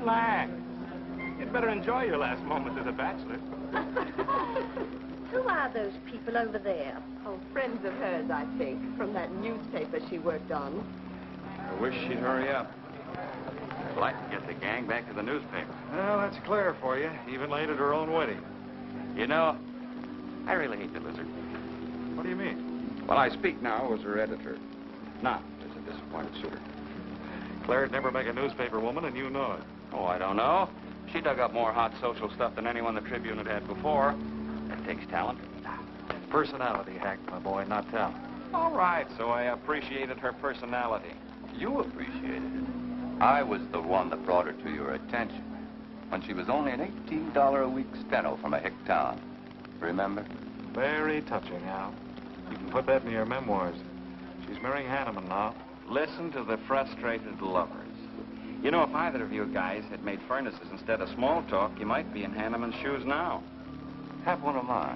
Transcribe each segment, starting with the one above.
Relax. You'd better enjoy your last moments as a bachelor. Who are those people over there? Oh, friends of hers, I think, from that newspaper she worked on. I wish she'd hurry up. I'd like to get the gang back to the newspaper. Well, that's Claire for you, even late at her own wedding. You know, I really hate the lizard. What do you mean? Well, I speak now as her editor, not as a disappointed suitor. Claire'd never make a newspaper woman, and you know it. Oh, I don't know. She dug up more hot social stuff than anyone the Tribune had had before. That takes talent. Personality, Hank, my boy, not talent. All right, so I appreciated her personality. You appreciated it. I was the one that brought her to your attention when she was only an $18 a week steno from a hick town. Remember? Very touching, Al. You can put that in your memoirs. She's marrying Hanneman now. Listen to the frustrated lovers. You know, if either of you guys had made furnaces instead of small talk, you might be in Hanneman's shoes now. Have one of mine.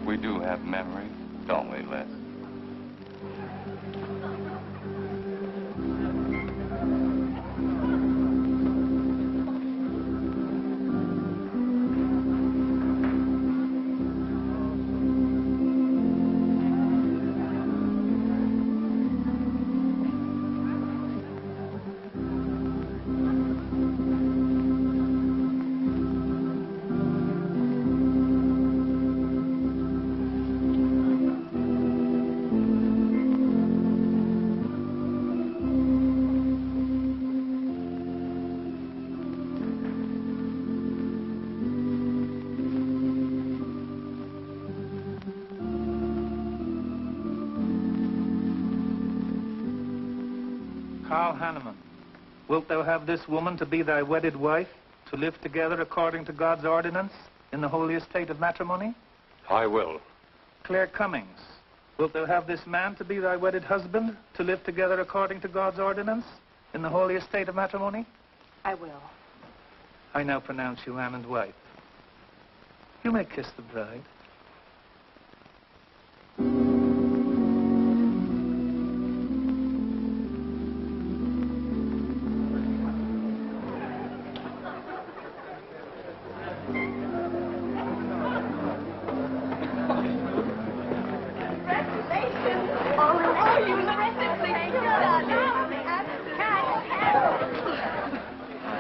We do have memories, don't we, Les? Wilt thou have this woman to be thy wedded wife, to live together according to God's ordinance in the holy estate of matrimony? I will. Claire Cummings, wilt thou have this man to be thy wedded husband, to live together according to God's ordinance in the holy estate of matrimony? I will. I now pronounce you man and wife. You may kiss the bride.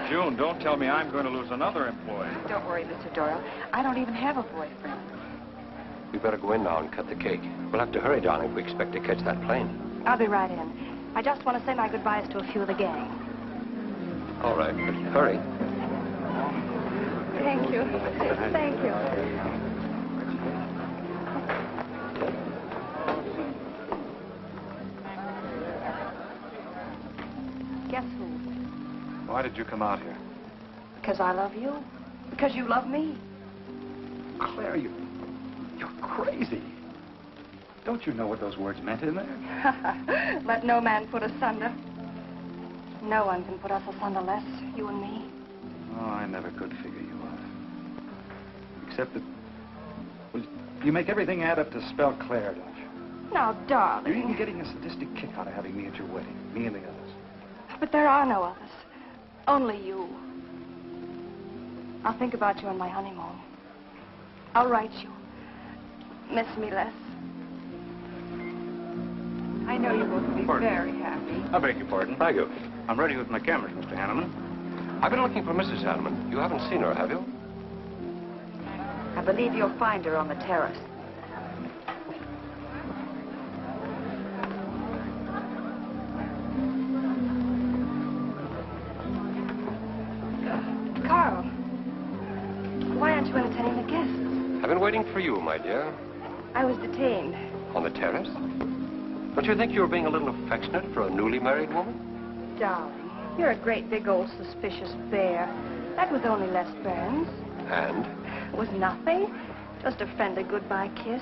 June, don't tell me I'm going to lose another employee. Don't worry, Mr. Doyle. I don't even have a boyfriend. We better go in now and cut the cake. We'll have to hurry, darling, if we expect to catch that plane. I'll be right in. I just want to say my goodbyes to a few of the gang. All right, but hurry. Thank you. Thank you. Guess who? Why did you come out here? Because I love you. Because you love me. Claire, you're crazy. Don't you know what those words meant in there? Let no man put us asunder. No one can put us asunder, Les, you and me. Oh, I never could figure you out. Except that, well, you make everything add up to spell Claire, don't you? Now, darling. You're even getting a sadistic kick out of having me at your wedding, me and the others. But there are no others. Only you. I'll think about you on my honeymoon. I'll write you. Miss me, Les. I know you both will be very happy. I beg your pardon. Thank you. I'm ready with my cameras, Mr. Hanneman. I've been looking for Mrs. Hanneman. You haven't seen her, have you? I believe you'll find her on the terrace. Carl, why aren't you entertaining the guests? I've been waiting for you, my dear. I was detained. On the terrace? Don't you think you were being a little affectionate for a newly married woman? Darling, you're a great big old suspicious bear. That was only Les Burns. And? It was nothing. Just a friendly goodbye kiss.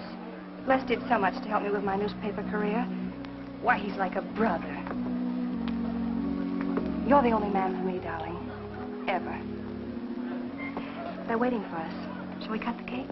Les did so much to help me with my newspaper career. Why, he's like a brother. You're the only man for me, darling. Ever. They're waiting for us. Shall we cut the cake?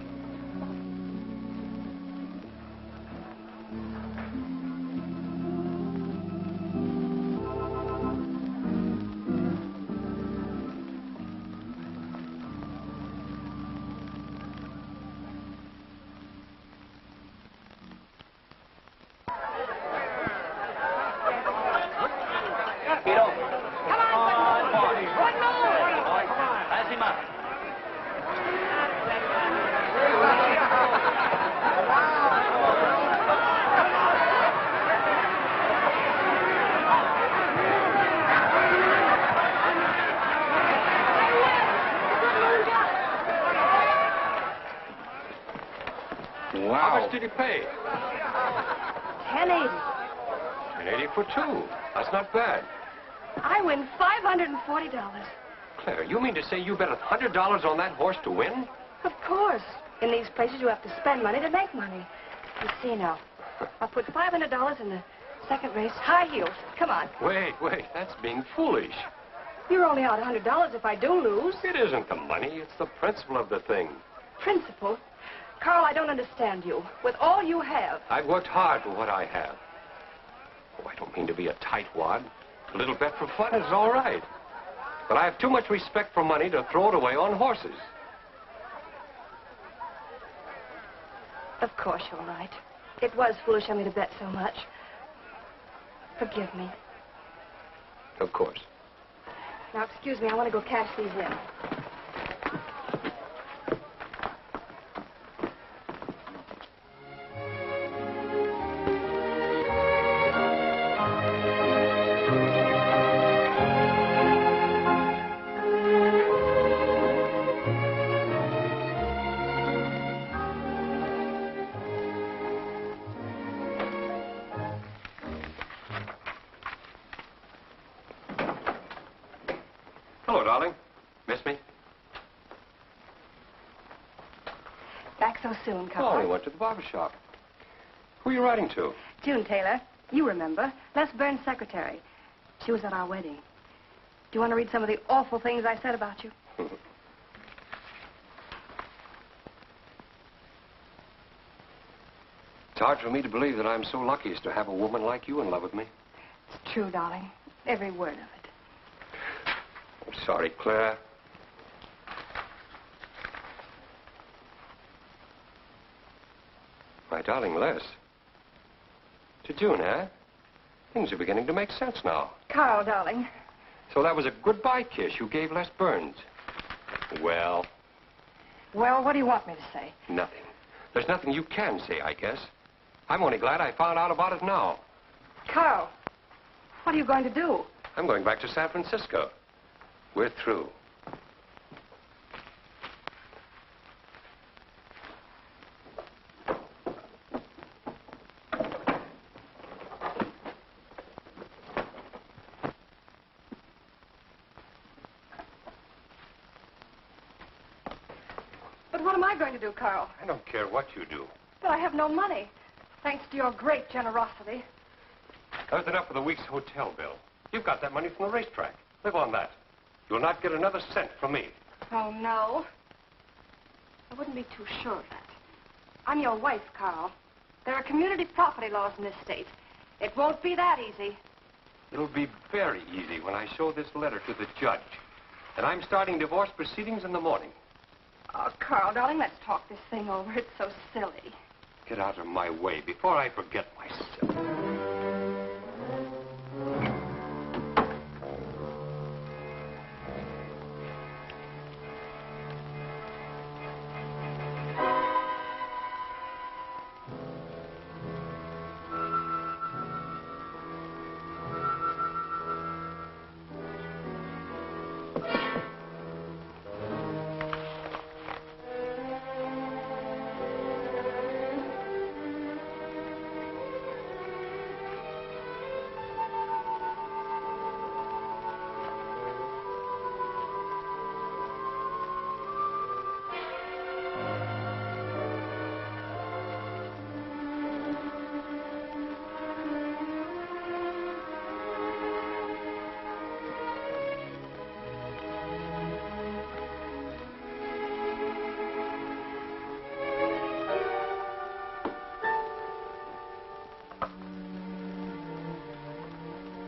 Wow. How much did he pay? $10.80. $10.80 for two. That's not bad. I win $540. Claire, you mean to say you bet $100 on that horse to win? Of course. In these places, you have to spend money to make money. You see now. I'll put $500 in the second race. High heels. Come on. Wait. That's being foolish. You're only out $100 if I do lose. It isn't the money. It's the principle of the thing. Principle? Carl, I don't understand you. With all you have. I've worked hard for what I have. Oh, I don't mean to be a tightwad. A little bet for fun is all right. But I have too much respect for money to throw it away on horses. Of course you're right. It was foolish of me to bet so much. Forgive me. Of course. Now, excuse me, I want to go cash these in. Hello, darling. Miss me? Back so soon, Oh, Carl. we went to the barber shop. Who are you writing to? June Taylor. You remember. Les Burns' secretary. She was at our wedding. Do you want to read some of the awful things I said about you? It's hard for me to believe that I'm so lucky as to have a woman like you in love with me. It's true, darling. Every word of it. I'm sorry, Claire. My darling Les. To June, eh? Things are beginning to make sense now. Carl, darling. So that was a goodbye kiss you gave Les Burns. Well, Well, what do you want me to say? nothing. There's nothing you can say, I guess. I'm only glad I found out about it now. Carl, what are you going to do? I'm going back to San Francisco. We're through. But what am I going to do, Carl? I don't care what you do. But I have no money. Thanks to your great generosity. That's enough for the week's hotel bill. You've got that money from the racetrack. Live on that. You'll not get another cent from me. Oh, no. I wouldn't be too sure of that. I'm your wife, Carl. There are community property laws in this state. It won't be that easy. It'll be very easy when I show this letter to the judge. And I'm starting divorce proceedings in the morning. Oh, Carl, darling, let's talk this thing over. It's so silly. Get out of my way before I forget myself.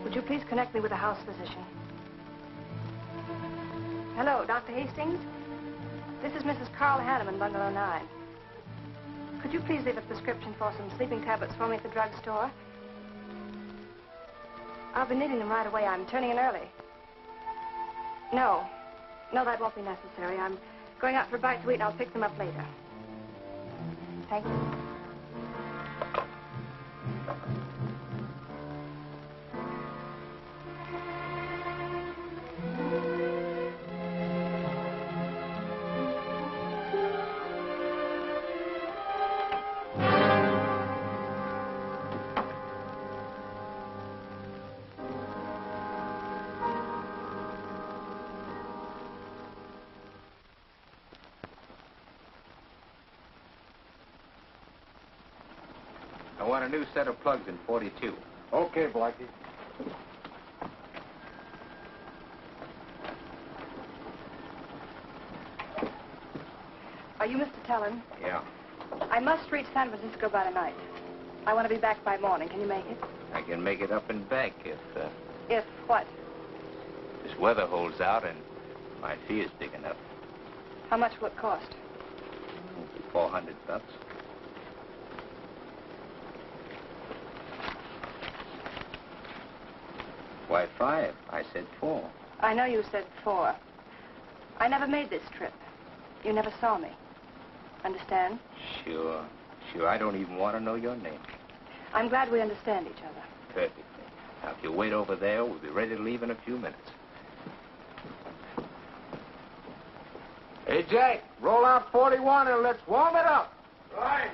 Would you please connect me with a house physician? Hello, Dr. Hastings? This is Mrs. Carl Hanneman, Bungalow 9. Could you please leave a prescription for some sleeping tablets for me at the drugstore? I'll be needing them right away. I'm turning in early. No, that won't be necessary. I'm going out for a bite to eat, and I'll pick them up later. Thank you. I want a new set of plugs in 42. Okay, Blackie. Are you Mr. Tellen? Yeah. I must reach San Francisco by tonight. I want to be back by morning. Can you make it? I can make it up and back if If what? this weather holds out and my fee is big enough. How much will it cost? $400. Why 5? I said 4. I know you said 4. I never made this trip. You never saw me. Understand? Sure. Sure, I don't even want to know your name. I'm glad we understand each other. Perfectly. Now, if you wait over there, we'll be ready to leave in a few minutes. Hey, Jack, roll out 41 and let's warm it up. Right.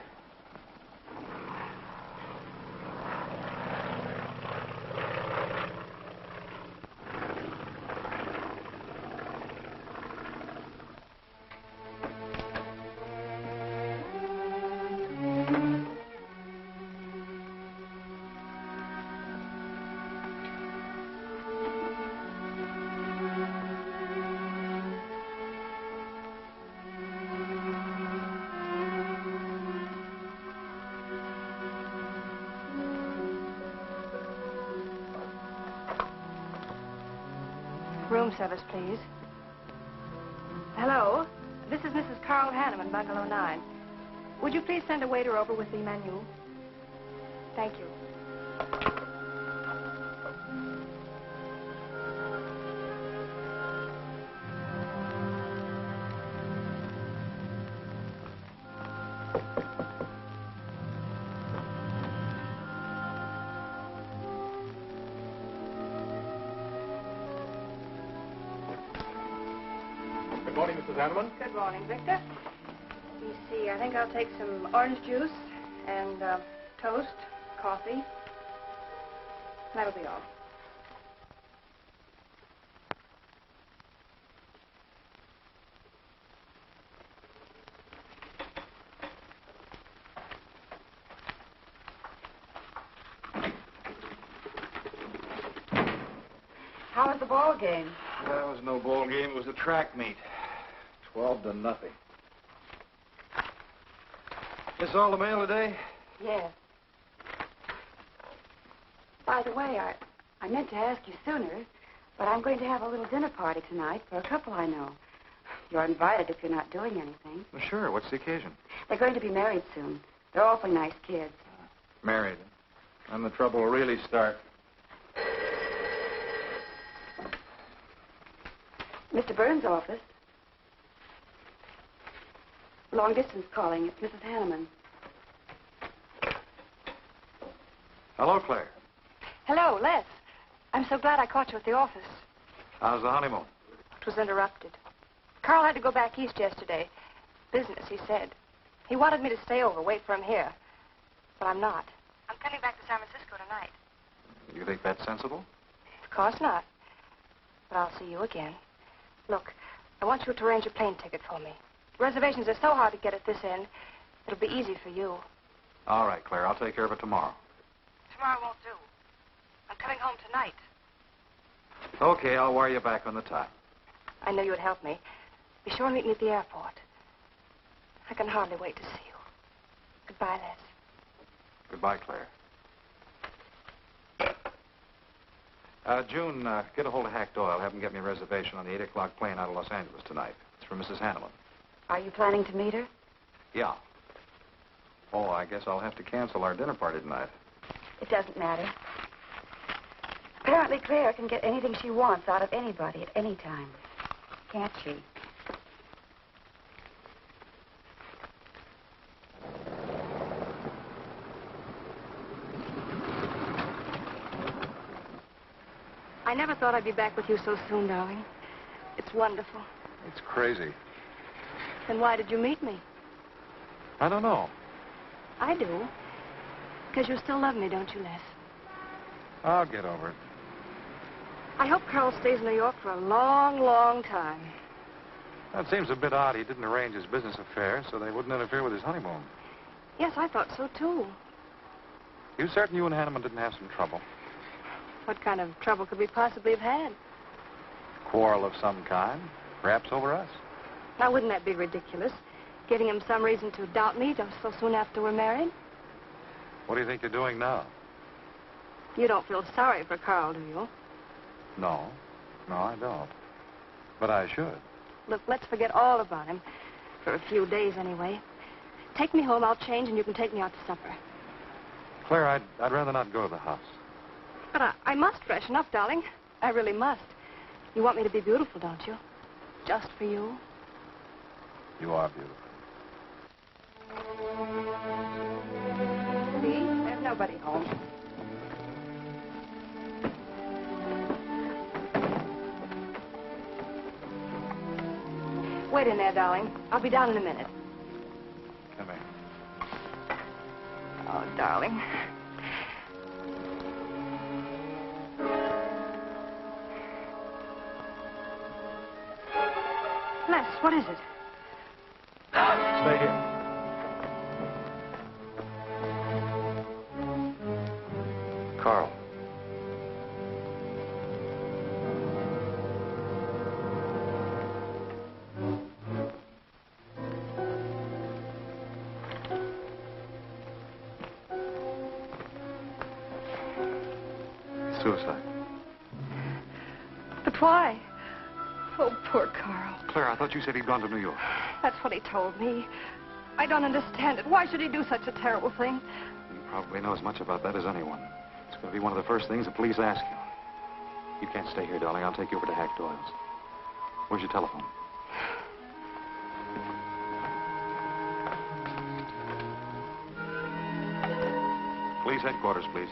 Room service, please. Hello. This is Mrs. Carl Hanneman, Bungalow 9. Would you please send a waiter over with the menu? Thank you. Good morning, Mrs. Hanneman. Good morning, Victor. Let me see. I think I'll take some orange juice and toast, coffee. That'll be all. How was the ball game? That was no ball game. It was a track meet. 12-0. This all the mail today? Yes. By the way, I meant to ask you sooner, but I'm going to have a little dinner party tonight for a couple I know. You're invited if you're not doing anything. Well, sure. What's the occasion? They're going to be married soon. They're awfully nice kids. Married. And the trouble will really start. Mr. Burns' office. Long distance calling. It's Mrs. Hanneman. Hello, Claire. Hello, Les. I'm so glad I caught you at the office. How's the honeymoon? It was interrupted. Carl had to go back east yesterday. Business, he said. He wanted me to stay over, wait for him here. But I'm not. I'm coming back to San Francisco tonight. You think that's sensible? Of course not. But I'll see you again. Look, I want you to arrange a plane ticket for me. Reservations are so hard to get at this end, it'll be easy for you. All right, Claire. I'll take care of it tomorrow. Tomorrow won't do. I'm coming home tonight. Okay, I'll wire you back on the time. I know you'd help me. Be sure and meet me at the airport. I can hardly wait to see you. Goodbye, Les. Goodbye, Claire. June, get a hold of Hack Doyle. Have him get me a reservation on the 8 o'clock plane out of Los Angeles tonight. It's for Mrs. Hanneman. Are you planning to meet her? Yeah. Oh, I guess I'll have to cancel our dinner party tonight. It doesn't matter. Apparently, Claire can get anything she wants out of anybody at any time. Can't she? I never thought I'd be back with you so soon, darling. It's wonderful. It's crazy. Then why did you meet me? I don't know. I do. Because you still love me, don't you, Les? I'll get over it. I hope Carl stays in New York for a long, long time. That seems a bit odd. He didn't arrange his business affairs so they wouldn't interfere with his honeymoon. Yes, I thought so, too. You certain you and Hanneman didn't have some trouble? What kind of trouble could we possibly have had? Quarrel of some kind? Perhaps over us? Now, wouldn't that be ridiculous? Giving him some reason to doubt me just so soon after we're married? What do you think you're doing now? You don't feel sorry for Carl, do you? No. No, I don't. But I should. Look, let's forget all about him. For a few days, anyway. Take me home, I'll change, and you can take me out to supper. Claire, I'd rather not go to the house. But I must freshen up, darling. I really must. You want me to be beautiful, don't you? Just for you. You are beautiful. See? There's nobody home. Wait in there, darling. I'll be down in a minute. Come here. Oh, darling. Les, what is it? Stay here. Carl. Suicide. But why? Oh, poor Carl. Claire, I thought you said he'd gone to New York. That's what he told me. I don't understand it. Why should he do such a terrible thing? You probably know as much about that as anyone. It's going to be one of the first things the police ask you. You can't stay here, darling. I'll take you over to Hack Doyle's. Where's your telephone? Police headquarters, please.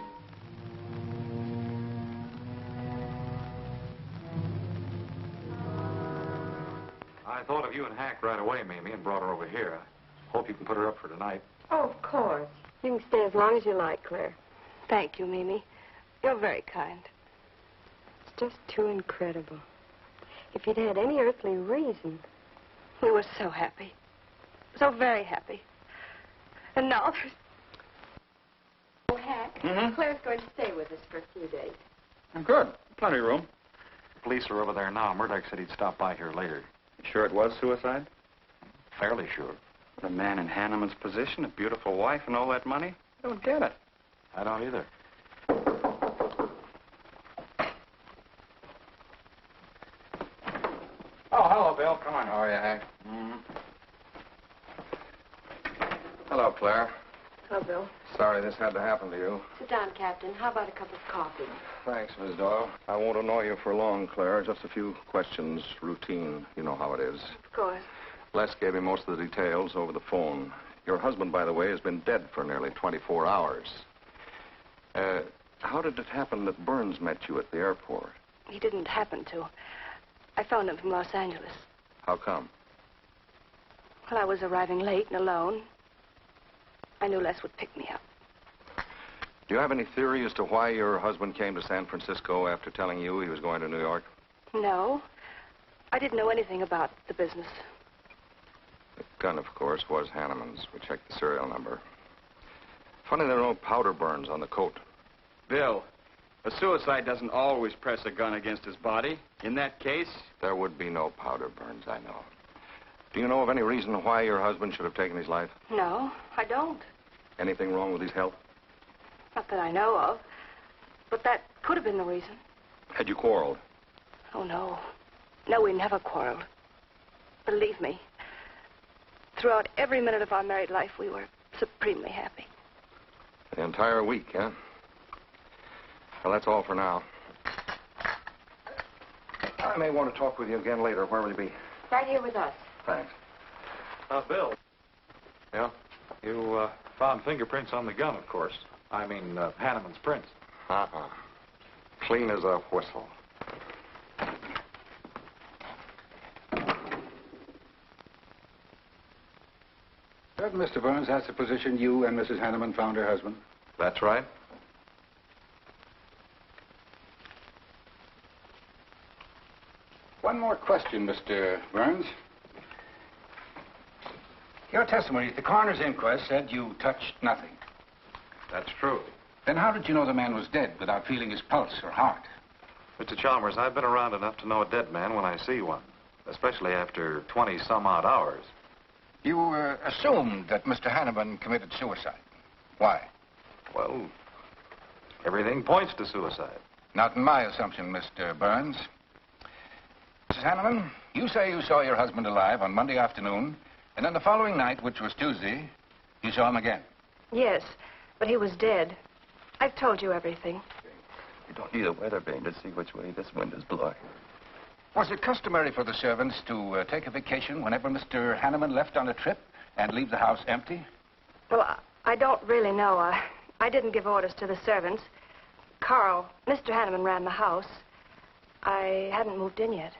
I thought of you and Hack right away, Mamie, and brought her over here. I hope you can put her up for tonight. Oh, of course. You can stay as long as you like, Claire. Thank you, Mimi. You're very kind. It's just too incredible. If you'd had any earthly reason. We were so happy. So very happy. And now there's... Oh, Hack, Claire's going to stay with us for a few days. Good. Plenty of room. The police are over there now. Murdoch said he'd stop by here later. You sure it was suicide? Fairly sure. A man in Hanneman's position, a beautiful wife, and all that money? I don't get it. I don't either. Oh, hello, Bill. Come on. How are you, Hank? Hello, Claire. Hello, Bill. Sorry this had to happen to you. Sit down, Captain. How about a cup of coffee? Thanks, Miss Doyle. I won't annoy you for long, Claire. Just a few questions, routine. You know how it is. Of course. Les gave me most of the details over the phone. Your husband, by the way, has been dead for nearly 24 hours. How did it happen that Burns met you at the airport? He didn't happen to. I phoned him from Los Angeles. How come? Well, I was arriving late and alone. I knew Les would pick me up. Do you have any theory as to why your husband came to San Francisco after telling you he was going to New York? No. I didn't know anything about the business. The gun, of course, was Hanneman's. We checked the serial number. Funny there are no powder burns on the coat. Bill, a suicide doesn't always press a gun against his body. In that case... There would be no powder burns, I know. Do you know of any reason why your husband should have taken his life? No, I don't. Anything wrong with his health? Not that I know of. But that could have been the reason. Had you quarreled? Oh, no. No, we never quarreled. Believe me. Throughout every minute of our married life, we were supremely happy. The entire week, huh? Well, that's all for now. I may want to talk with you again later. Where will you be? Right here with us. Thanks. Bill. Yeah? You found fingerprints on the gun, of course. I mean, Hanneman's prints. Uh-uh. Clean as a whistle. Certain Mr. Burns has the position you and Mrs. Hanneman found her husband? That's right. One more question, Mr. Burns. Your testimony at the coroner's inquest said you touched nothing. That's true. Then how did you know the man was dead without feeling his pulse or heart? Mr. Chalmers, I've been around enough to know a dead man when I see one, especially after 20-some-odd hours. You assumed that Mr. Hanneman committed suicide. Why? Well, everything points to suicide. Not in my assumption, Mr. Burns. Mrs. Hanneman, you say you saw your husband alive on Monday afternoon, and then the following night, which was Tuesday, you saw him again. Yes, but he was dead. I've told you everything. You don't need a weather vane to see which way this wind is blowing. Was it customary for the servants to take a vacation whenever Mr. Hanneman left on a trip and leave the house empty? Well, I don't really know. I didn't give orders to the servants. Carl, Mr. Hanneman ran the house. I hadn't moved in yet.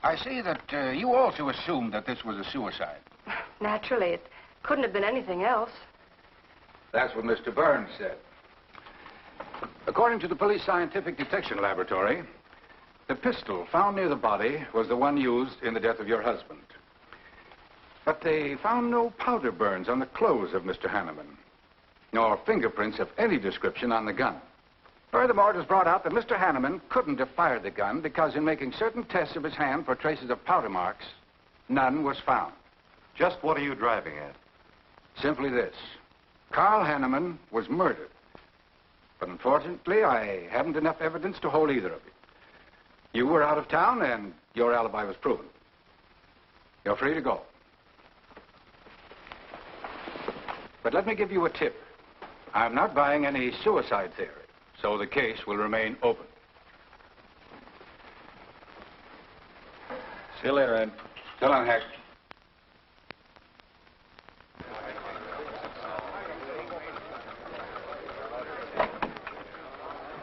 I see that you also assumed that this was a suicide. Naturally, it couldn't have been anything else. That's what Mr. Burns said. According to the police scientific detection laboratory, the pistol found near the body was the one used in the death of your husband. But they found no powder burns on the clothes of Mr. Hanneman, nor fingerprints of any description on the gun. Furthermore, it was brought out that Mr. Hanneman couldn't have fired the gun because in making certain tests of his hand for traces of powder marks, none was found. Just what are you driving at? Simply this. Carl Hanneman was murdered. But unfortunately, I haven't enough evidence to hold either of you. You were out of town, and your alibi was proven. You're free to go. But let me give you a tip. I'm not buying any suicide theory, so the case will remain open. See you later, Ed. So long, Hack.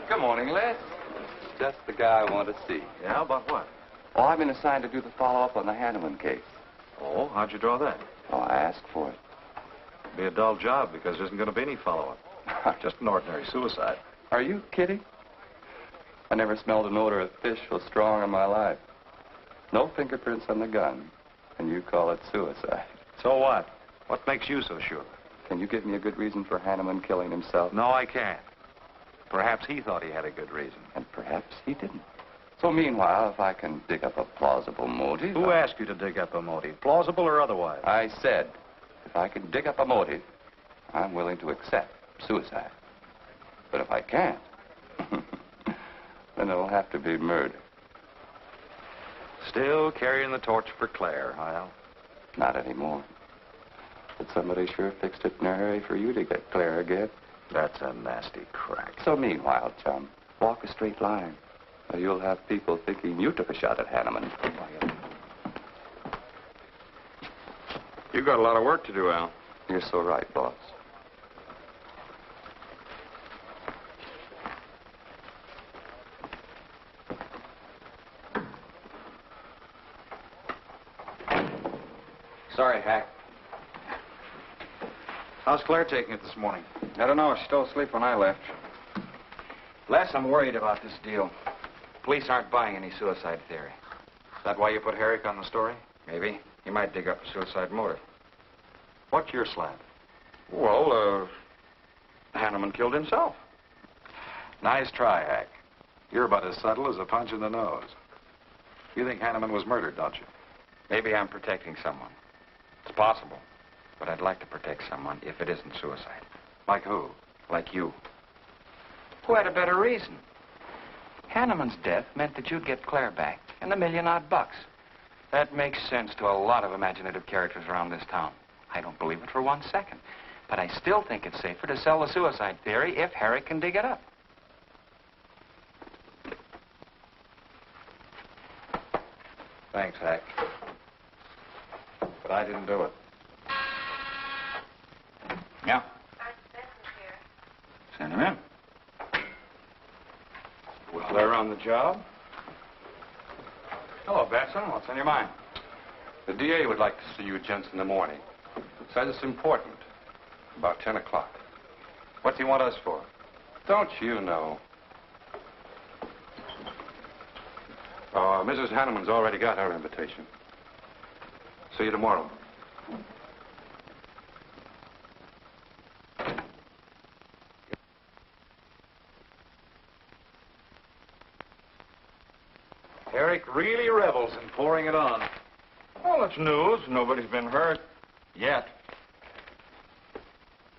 Good morning, Les. Just the guy I want to see. Yeah, about what? Oh, I've been assigned to do the follow-up on the Hanneman case. Oh, how'd you draw that? Oh, I asked for it. It'll be a dull job because there isn't going to be any follow-up. Just an ordinary suicide. Are you kidding? I never smelled an odor of fish so strong in my life. No fingerprints on the gun, and you call it suicide. So what? What makes you so sure? Can you give me a good reason for Hanneman killing himself? No, I can't. Perhaps he thought he had a good reason. And perhaps he didn't. So meanwhile, if I can dig up a plausible motive... Who asked you to dig up a motive, plausible or otherwise? I said, if I can dig up a motive, I'm willing to accept suicide. But if I can't, then it'll have to be murder. Still carrying the torch for Claire, Hyle? Not anymore. But somebody sure fixed it in a hurry for you to get Claire again. That's a nasty crack. So meanwhile, chum, walk a straight line. Or you'll have people thinking you took a shot at Hanneman. You got a lot of work to do, Al. You're so right, boss. Sorry, Hack. How's Claire taking it this morning? I don't know. She still asleep when I left. Les, I'm worried about this deal. Police aren't buying any suicide theory. Is that why you put Herrick on the story? Maybe. He might dig up a suicide motive. What's your slant? Well, Hanneman killed himself. Nice try, Hack. You're about as subtle as a punch in the nose. You think Hanneman was murdered, don't you? Maybe I'm protecting someone. It's possible. But I'd like to protect someone if it isn't suicide. Like who? Like you. Who had a better reason? Hanneman's death meant that you'd get Claire back and $1 million odd. That makes sense to a lot of imaginative characters around this town. I don't believe it for 1 second. But I still think it's safer to sell the suicide theory if Harry can dig it up. Thanks, Hack. But I didn't do it. Yeah? Send him in. Well, they're on the job. Hello, Batson. What's on your mind? The DA would like to see you gents in the morning. Says it's important. About 10 o'clock. What do you want us for? Don't you know? Mrs. Hanneman's already got her invitation. See you tomorrow. Eric really revels in pouring it on. Well, it's news. Nobody's been hurt. Yet.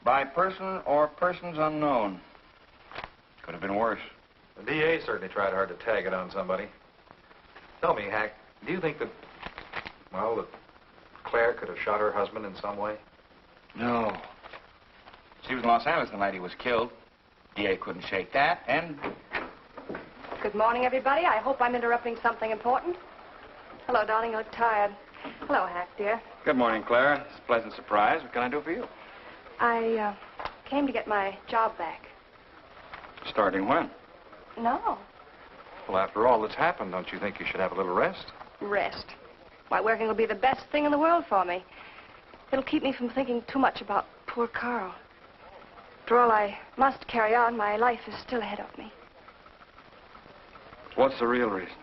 By person or persons unknown. Could have been worse. The DA certainly tried hard to tag it on somebody. Tell me, Hack, do you think that, well, that Claire could have shot her husband in some way? No. She was in Los Angeles the night he was killed. DA couldn't shake that, and... Good morning, everybody. I hope I'm interrupting something important. Hello, darling. You look tired. Hello, Hack, dear. Good morning, Claire. It's a pleasant surprise. What can I do for you? I came to get my job back. Starting when? No. Well, after all that's happened, don't you think you should have a little rest? Rest. Why, working will be the best thing in the world for me. It'll keep me from thinking too much about poor Carl. After all, I must carry on. My life is still ahead of me. What's the real reason?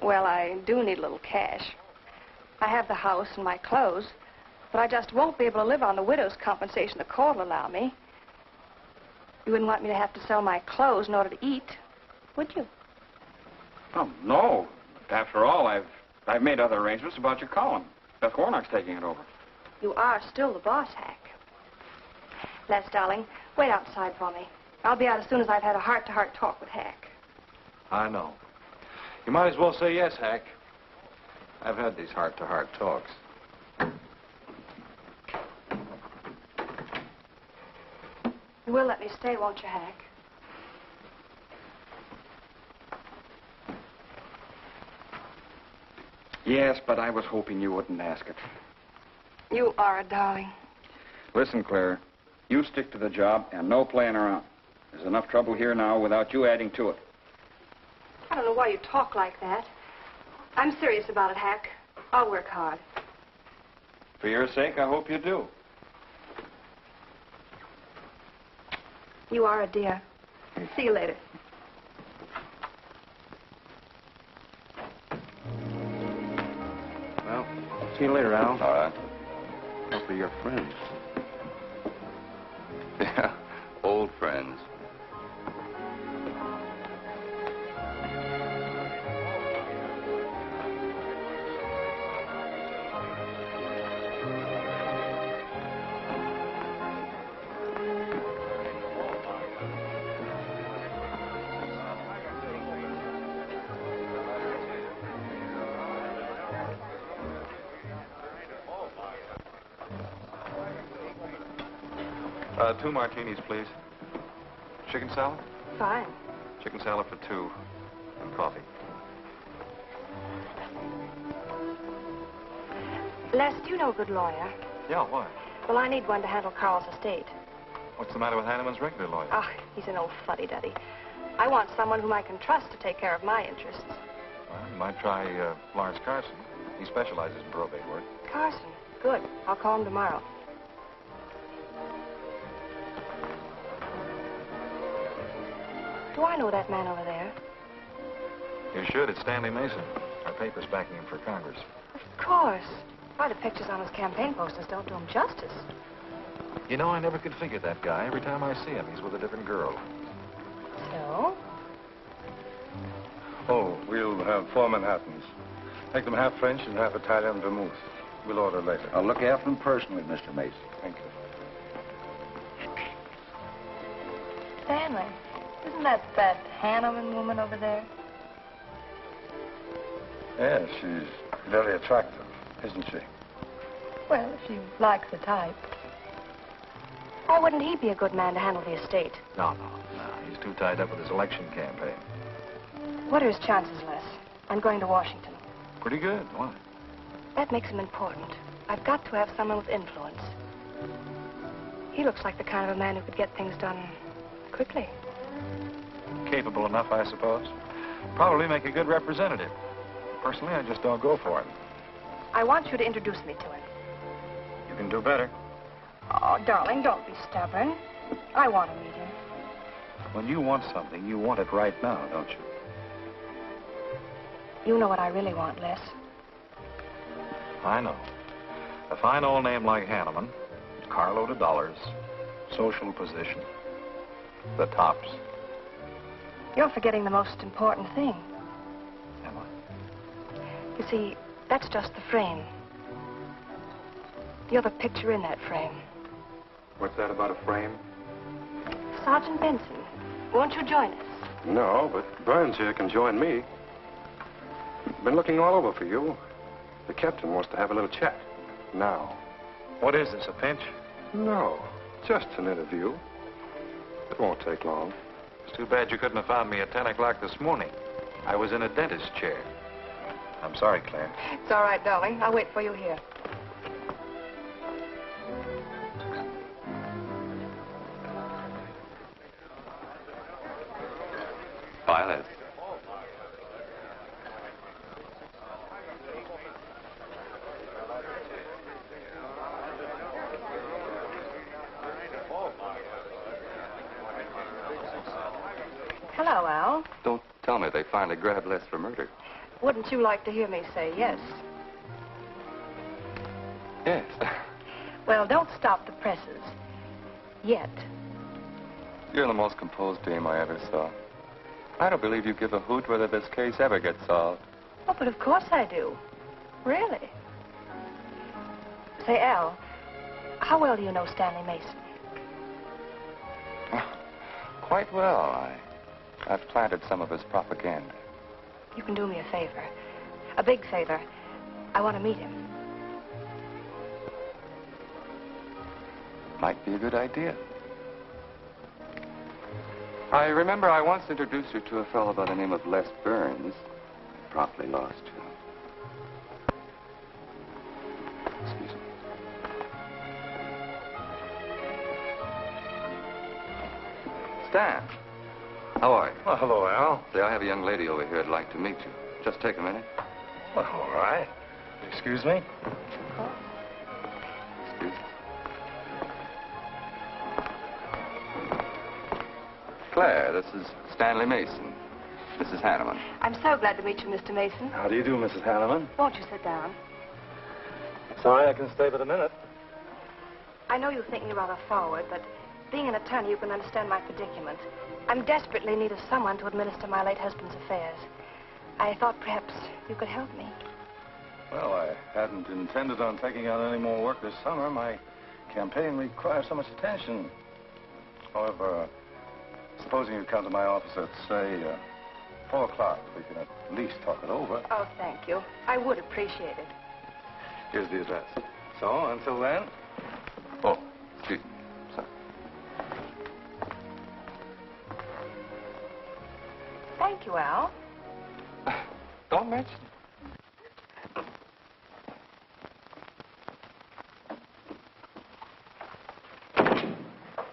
Well, I do need a little cash. I have the house and my clothes, but I just won't be able to live on the widow's compensation the court will allow me. You wouldn't want me to have to sell my clothes in order to eat, would you? Oh, no. After all, I've made other arrangements about your column. Beth Warnock's taking it over. You are still the boss, Hack. Les, darling, wait outside for me. I'll be out as soon as I've had a heart-to-heart talk with Hack. I know. You might as well say yes, Hack. I've had these heart-to-heart talks. You will let me stay, won't you, Hack? Yes, but I was hoping you wouldn't ask it. You are a darling. Listen, Claire, you stick to the job and no playing around. There's enough trouble here now without you adding to it. I don't know why you talk like that. I'm serious about it, Hack. I'll work hard. For your sake, I hope you do. You are a dear. See you later. Well, see you later, Al. All right. Hopefully you're friends. Yeah, old friends. Two martinis, please. Chicken salad? Fine. Chicken salad for two. And coffee. Les, do you know a good lawyer? Yeah, why? Well, I need one to handle Carl's estate. What's the matter with Hanneman's regular lawyer? Ah, he's an old fuddy-duddy. I want someone whom I can trust to take care of my interests. Well, you might try Lawrence Carson. He specializes in probate work. Carson? Good. I'll call him tomorrow. Do I know that man over there? You should. It's Stanley Mason. Our paper's backing him for Congress. Of course. Why, the pictures on his campaign posters don't do him justice. You know, I never could figure that guy. Every time I see him, he's with a different girl. So? Oh, we'll have 4 Manhattans. Make them half French and half Italian vermouth. We'll order later. I'll look after them personally, Mr. Mason. Thank you. Stanley, isn't that Hanneman woman over there? Yes, she's very attractive, isn't she? Well, if she likes the type. Why wouldn't he be a good man to handle the estate? No. He's too tied up with his election campaign. What are his chances, Les? I'm going to Washington. Pretty good. Why? That makes him important. I've got to have someone with influence. He looks like the kind of a man who could get things done quickly. Capable enough, I suppose. Probably make a good representative. Personally, I just don't go for him. I want you to introduce me to him. You can do better. Oh, darling, don't be stubborn. I want to meet him. When you want something, you want it right now, don't you? You know what I really want, Les. I know. A fine old name like Hanneman, carload of dollars, social position, the tops. You're forgetting the most important thing. You see, that's just the frame. You're the picture in that frame. What's that about a frame? Sergeant Benson, won't you join us? No, but Burns here can join me. Been looking all over for you. The captain wants to have a little chat. Now. What is this, a pinch? No, just an interview. It won't take long. It's too bad you couldn't have found me at 10 o'clock this morning. I was in a dentist's chair. I'm sorry, Claire. It's all right, darling. I'll wait for you here. Violet. Hello, Al. Don't tell me they finally grabbed Les for murder. Wouldn't you like to hear me say yes? Yes. Well, don't stop the presses. Yet. You're the most composed dame I ever saw. I don't believe you give a hoot whether this case ever gets solved. Oh, but of course I do. Really. Say, Al, how well do you know Stanley Mason? Quite well. I've planted some of his propaganda. You can do me a favor. A big favor. I want to meet him. Might be a good idea. I remember I once introduced you to a fellow by the name of Les Burns. Promptly lost you. Excuse me. Stan, how are you? Well, hello, Al. Say, I have a young lady over here who'd like to meet you. Just take a minute. Well, all right. Excuse me? Excuse me. Claire, this is Stanley Mason. Mrs. Hanneman. I'm so glad to meet you, Mr. Mason. How do you do, Mrs. Hanneman? Won't you sit down? Sorry, I can stay but a minute. I know you think me rather forward, but being an attorney, you can understand my predicament. I'm desperately in need of someone to administer my late husband's affairs. I thought perhaps you could help me. Well, I hadn't intended on taking on any more work this summer. My campaign requires so much attention. However, supposing you come to my office at, say, 4 o'clock, we can at least talk it over. Oh, thank you. I would appreciate it. Here's the address. So, until then... Oh, excuse me. Sorry. Thank you, Al. Don't mention it.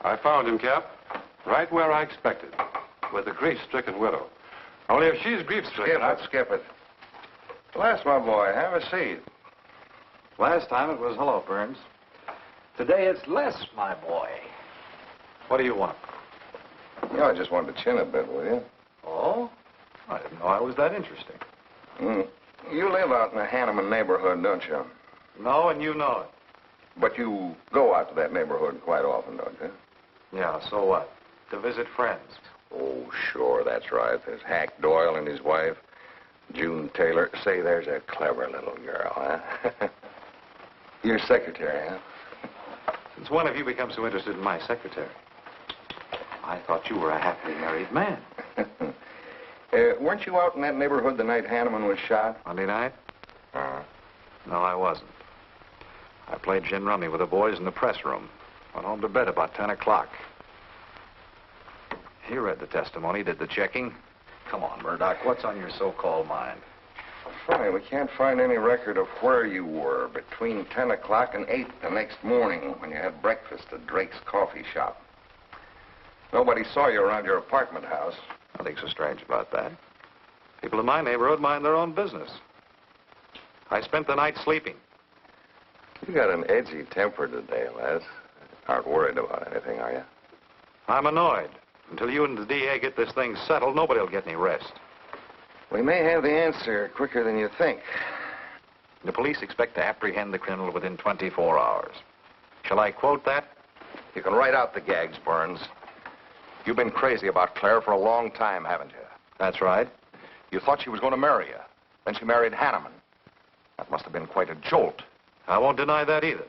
I found him, Cap. Right where I expected. With a grief-stricken widow. Only if she's grief-stricken... Skip it. Les, my boy, have a seat. Last time it was hello, Burns. Today it's Les, my boy. What do you want? Yeah, I just wanted to chin a bit, will you? Oh? I didn't know I was that interesting. You live out in the Hanneman neighborhood, don't you? No, and you know it. But you go out to that neighborhood quite often, don't you? Yeah, so what? To visit friends. Oh, sure, that's right. There's Hack Doyle and his wife, June Taylor. Say, there's a clever little girl, huh? Your secretary, huh? Since when have you become so interested in my secretary? I thought you were a happily married man. Weren't you out in that neighborhood the night Hanneman was shot? Monday night? No, I wasn't. I played gin rummy with the boys in the press room. Went home to bed about 10 o'clock. He read the testimony, did the checking. Come on, Murdoch, what's on your so-called mind? Funny, we can't find any record of where you were between 10 o'clock and 8 the next morning when you had breakfast at Drake's coffee shop. Nobody saw you around your apartment house. Nothing so strange about that. People in my neighborhood mind their own business. I spent the night sleeping. You got an edgy temper today, Les. Aren't worried about anything, are you? I'm annoyed. Until you and the DA get this thing settled, nobody will get any rest. We may have the answer quicker than you think. The police expect to apprehend the criminal within 24 hours. Shall I quote that? You can write out the gags, Burns. You've been crazy about Claire for a long time, haven't you? That's right. You thought she was going to marry you. Then she married Hanneman. That must have been quite a jolt. I won't deny that either.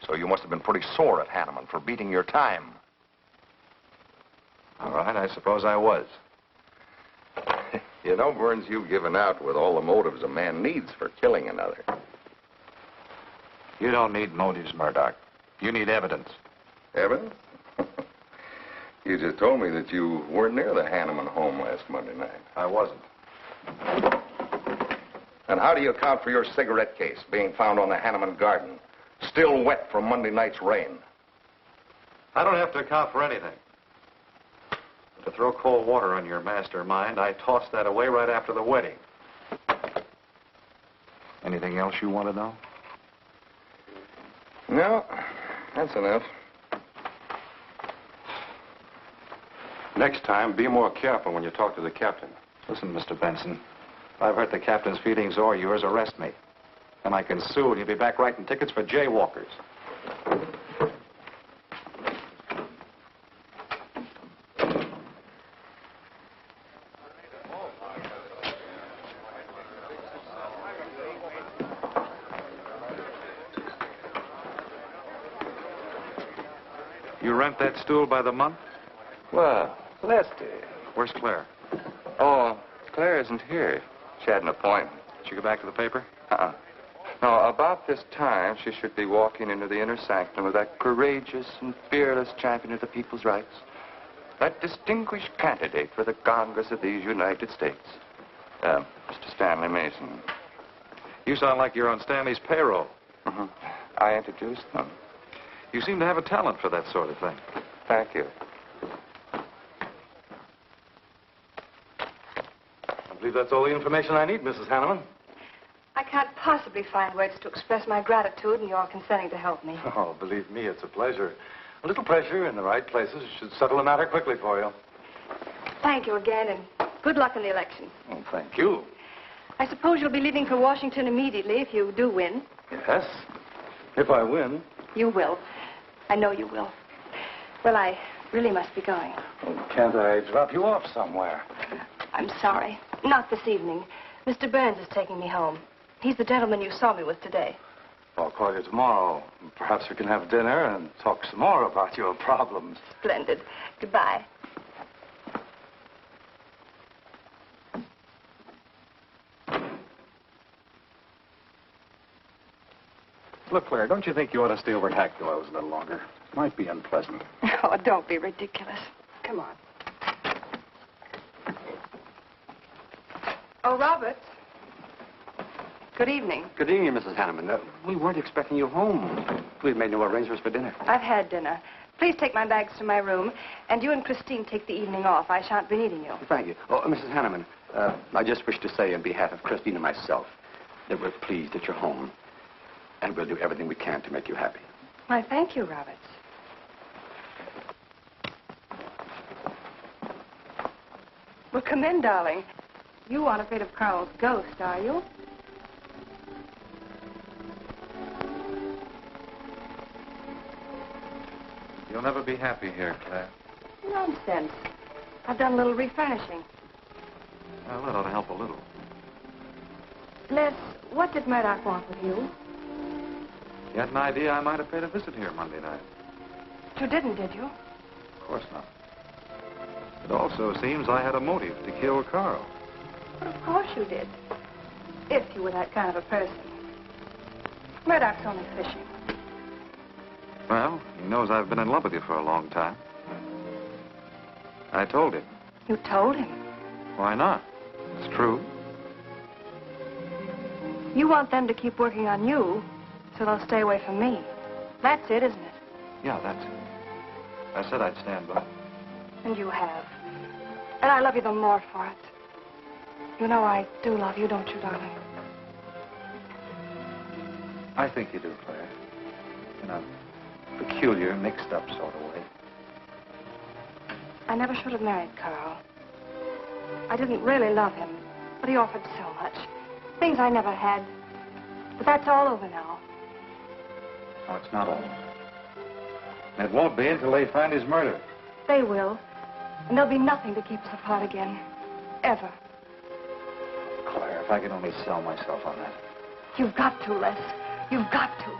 So you must have been pretty sore at Hanneman for beating your time. All right, I suppose I was. You know, Burns, you've given out with all the motives a man needs for killing another. You don't need motives, Murdoch. You need evidence. Evidence? You just told me that you weren't near the Hanneman home last Monday night. I wasn't. And how do you account for your cigarette case being found on the Hanneman garden, still wet from Monday night's rain? I don't have to account for anything. To throw cold water on your mastermind, I tossed that away right after the wedding. Anything else you want to know? No, that's enough. Next time, be more careful when you talk to the captain. Listen, Mr. Benson, if I've hurt the captain's feelings or yours, arrest me. And I can sue, and you'll be back writing tickets for jaywalkers. You rent that stool by the month? Well, Lester. Where's Claire? Oh, Claire isn't here. She had an appointment. Did she go back to the paper? Uh-uh. No, about this time, she should be walking into the inner sanctum of that courageous and fearless champion of the people's rights. That distinguished candidate for the Congress of these United States. Mr. Stanley Mason. You sound like you're on Stanley's payroll. Mm-hmm. I introduced them. You seem to have a talent for that sort of thing. Thank you. I believe that's all the information I need, Mrs. Hanneman. I can't possibly find words to express my gratitude in your consenting to help me. Oh, believe me, it's a pleasure. A little pressure in the right places should settle the matter quickly for you. Thank you again, and good luck in the election. Oh, thank you. I suppose you'll be leaving for Washington immediately if you do win. Yes, if I win. You will. I know you will. Well, I really must be going. Oh, can't I drop you off somewhere? I'm sorry. Not this evening. Mr. Burns is taking me home. He's the gentleman you saw me with today. I'll call you tomorrow. Perhaps we can have dinner and talk some more about your problems. Splendid. Goodbye. Look, Claire, don't you think you ought to stay over at Hackdale's a little longer? Might be unpleasant. Oh, don't be ridiculous. Come on. Oh, Roberts. Good evening. Good evening, Mrs. Hanneman. We weren't expecting you home. We've made no arrangements for dinner. I've had dinner. Please take my bags to my room, and you and Christine take the evening off. I shan't be needing you. Thank you. Oh, Mrs. Hanneman, I just wish to say on behalf of Christine and myself that we're pleased that you're home, and we'll do everything we can to make you happy. Why, thank you, Roberts. Well, come in, darling. You aren't afraid of Carl's ghost, are you? You'll never be happy here, Claire. Nonsense. I've done a little refurnishing. Well, that ought to help a little. Les, what did Murdoch want with you? You had an idea I might have paid a visit here Monday night. You didn't, did you? Of course not. It also seems I had a motive to kill Carl. But of course you did. If you were that kind of a person. Murdoch's only fishing. Well, he knows I've been in love with you for a long time. I told him. You told him? Why not? It's true. You want them to keep working on you, so they'll stay away from me. That's it, isn't it? Yeah, that's it. I said I'd stand by. And you have. And I love you the more for it. You know I do love you, don't you, darling? I think you do, Claire. In a peculiar, mixed-up sort of way. I never should have married Carl. I didn't really love him, but he offered so much. Things I never had. But that's all over now. No, it's not all. And it won't be until they find his murder. They will. And there'll be nothing to keep us apart again. Ever. Claire, if I could only sell myself on that. You've got to, Les. You've got to.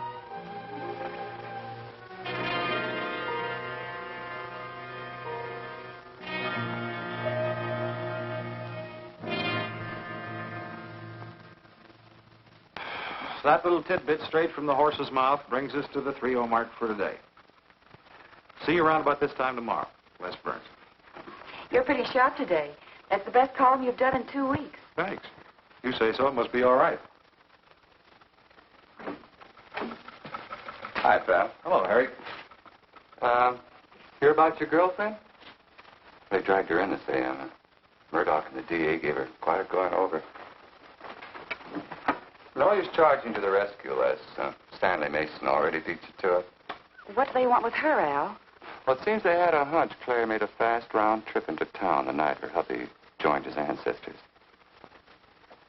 That little tidbit straight from the horse's mouth brings us to the 3-0 mark for today. See you around about this time tomorrow. Les Burns. You're pretty sharp today. That's the best column you've done in 2 weeks. Thanks. You say so. It must be all right. Hi, pal. Hello, Harry. Hear about your girlfriend? They dragged her in this AM. Murdoch and the DA gave her quite a going over. No use charging to the rescue, Les. Stanley Mason already beat you to it. What do they want with her, Al? Well, it seems they had a hunch Claire made a fast round trip into town the night her hubby joined his ancestors.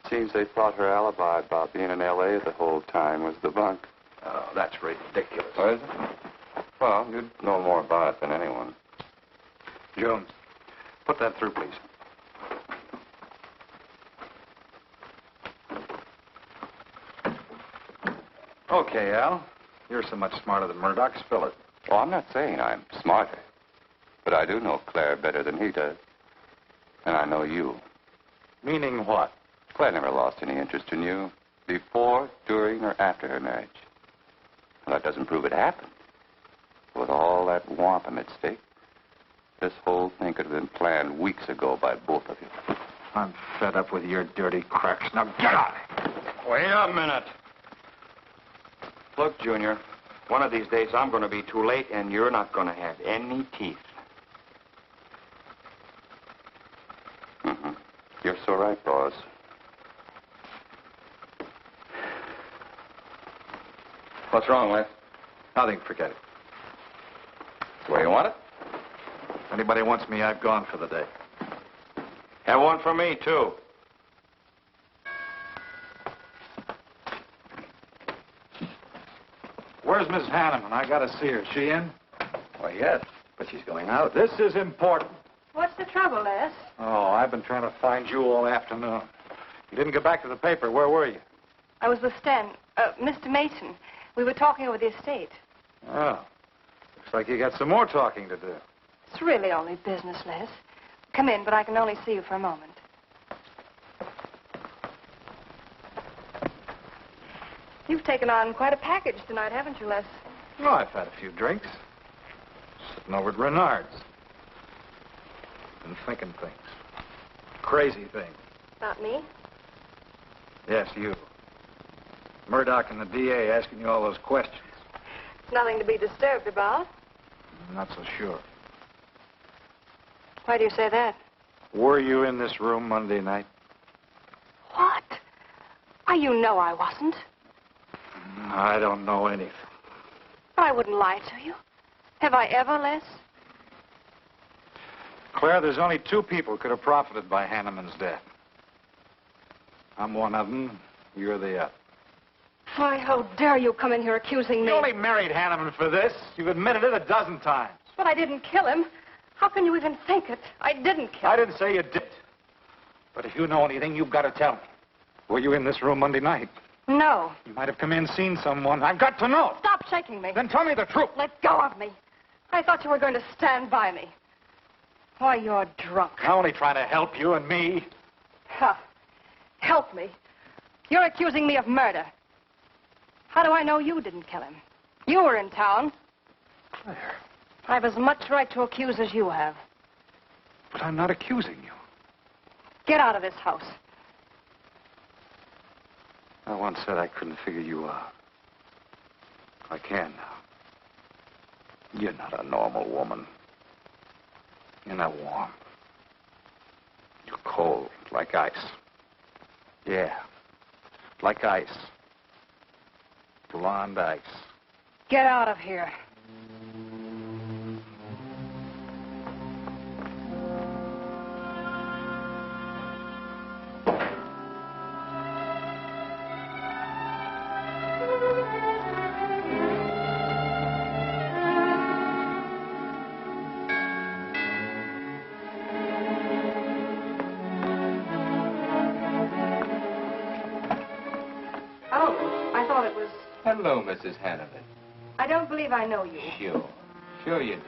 Seems they thought her alibi about being in L.A. the whole time was the bunk. Oh, that's ridiculous. Oh, is it? Well, you'd know more about it than anyone. Jones, put that through, please. Okay, Al. You're so much smarter than Murdoch. Spill it. Oh, I'm not saying I'm smarter. But I do know Claire better than he does. And I know you. Meaning what? Claire never lost any interest in you before, during, or after her marriage. Well, that doesn't prove it happened. With all that wampum at stake, this whole thing could have been planned weeks ago by both of you. I'm fed up with your dirty cracks. Now get out. Wait a minute. Look, Junior, one of these days I'm going to be too late and you're not going to have any teeth. Mm-hmm. You're so right, boss. What's wrong, Les? Nothing. Forget it. The way you want it? If anybody wants me, I've gone for the day. Have one for me, too. Where's Miss Hanneman? I gotta see her. Is she in? Why, yes, but she's going out. This is important. What's the trouble, Les? Oh, I've been trying to find you all afternoon. You didn't get back to the paper. Where were you? I was with Mr. Mason. We were talking over the estate. Oh. Looks like you got some more talking to do. It's really only business, Les. Come in, but I can only see you for a moment. You've taken on quite a package tonight, haven't you, Les? Oh, I've had a few drinks. Sitting over at Renard's. Been thinking things. Crazy things. About me? Yes, you. Murdoch and the DA asking you all those questions. Nothing to be disturbed about. I'm not so sure. Why do you say that? Were you in this room Monday night? What? Why, you know I wasn't. I don't know anything. But I wouldn't lie to you. Have I ever, Les? Claire, there's only 2 people who could have profited by Hanneman's death. I'm one of them. You're the other. Why, how dare you come in here accusing me? You only married Hanneman for this. You've admitted it a dozen times. But I didn't kill him. How can you even think it? I didn't kill him. I didn't say you did. But if you know anything, you've got to tell me. Were you in this room Monday night? No. You might have come in, seen someone. I've got to know. Stop shaking me. Then tell me the truth. Let go of me. I thought you were going to stand by me. Why, you're drunk. I'm only trying to help you and me. Huh. Help me. You're accusing me of murder. How do I know you didn't kill him? You were in town. Claire. I've as much right to accuse as you have. But I'm not accusing you. Get out of this house. I once said I couldn't figure you out. I can now. You're not a normal woman. You're not warm. You're cold, like ice. Yeah, like ice. Blonde ice. Get out of here. Hello, thought it was... Hello, Mrs. Hanneman. I don't believe I know you. Sure. Sure you do.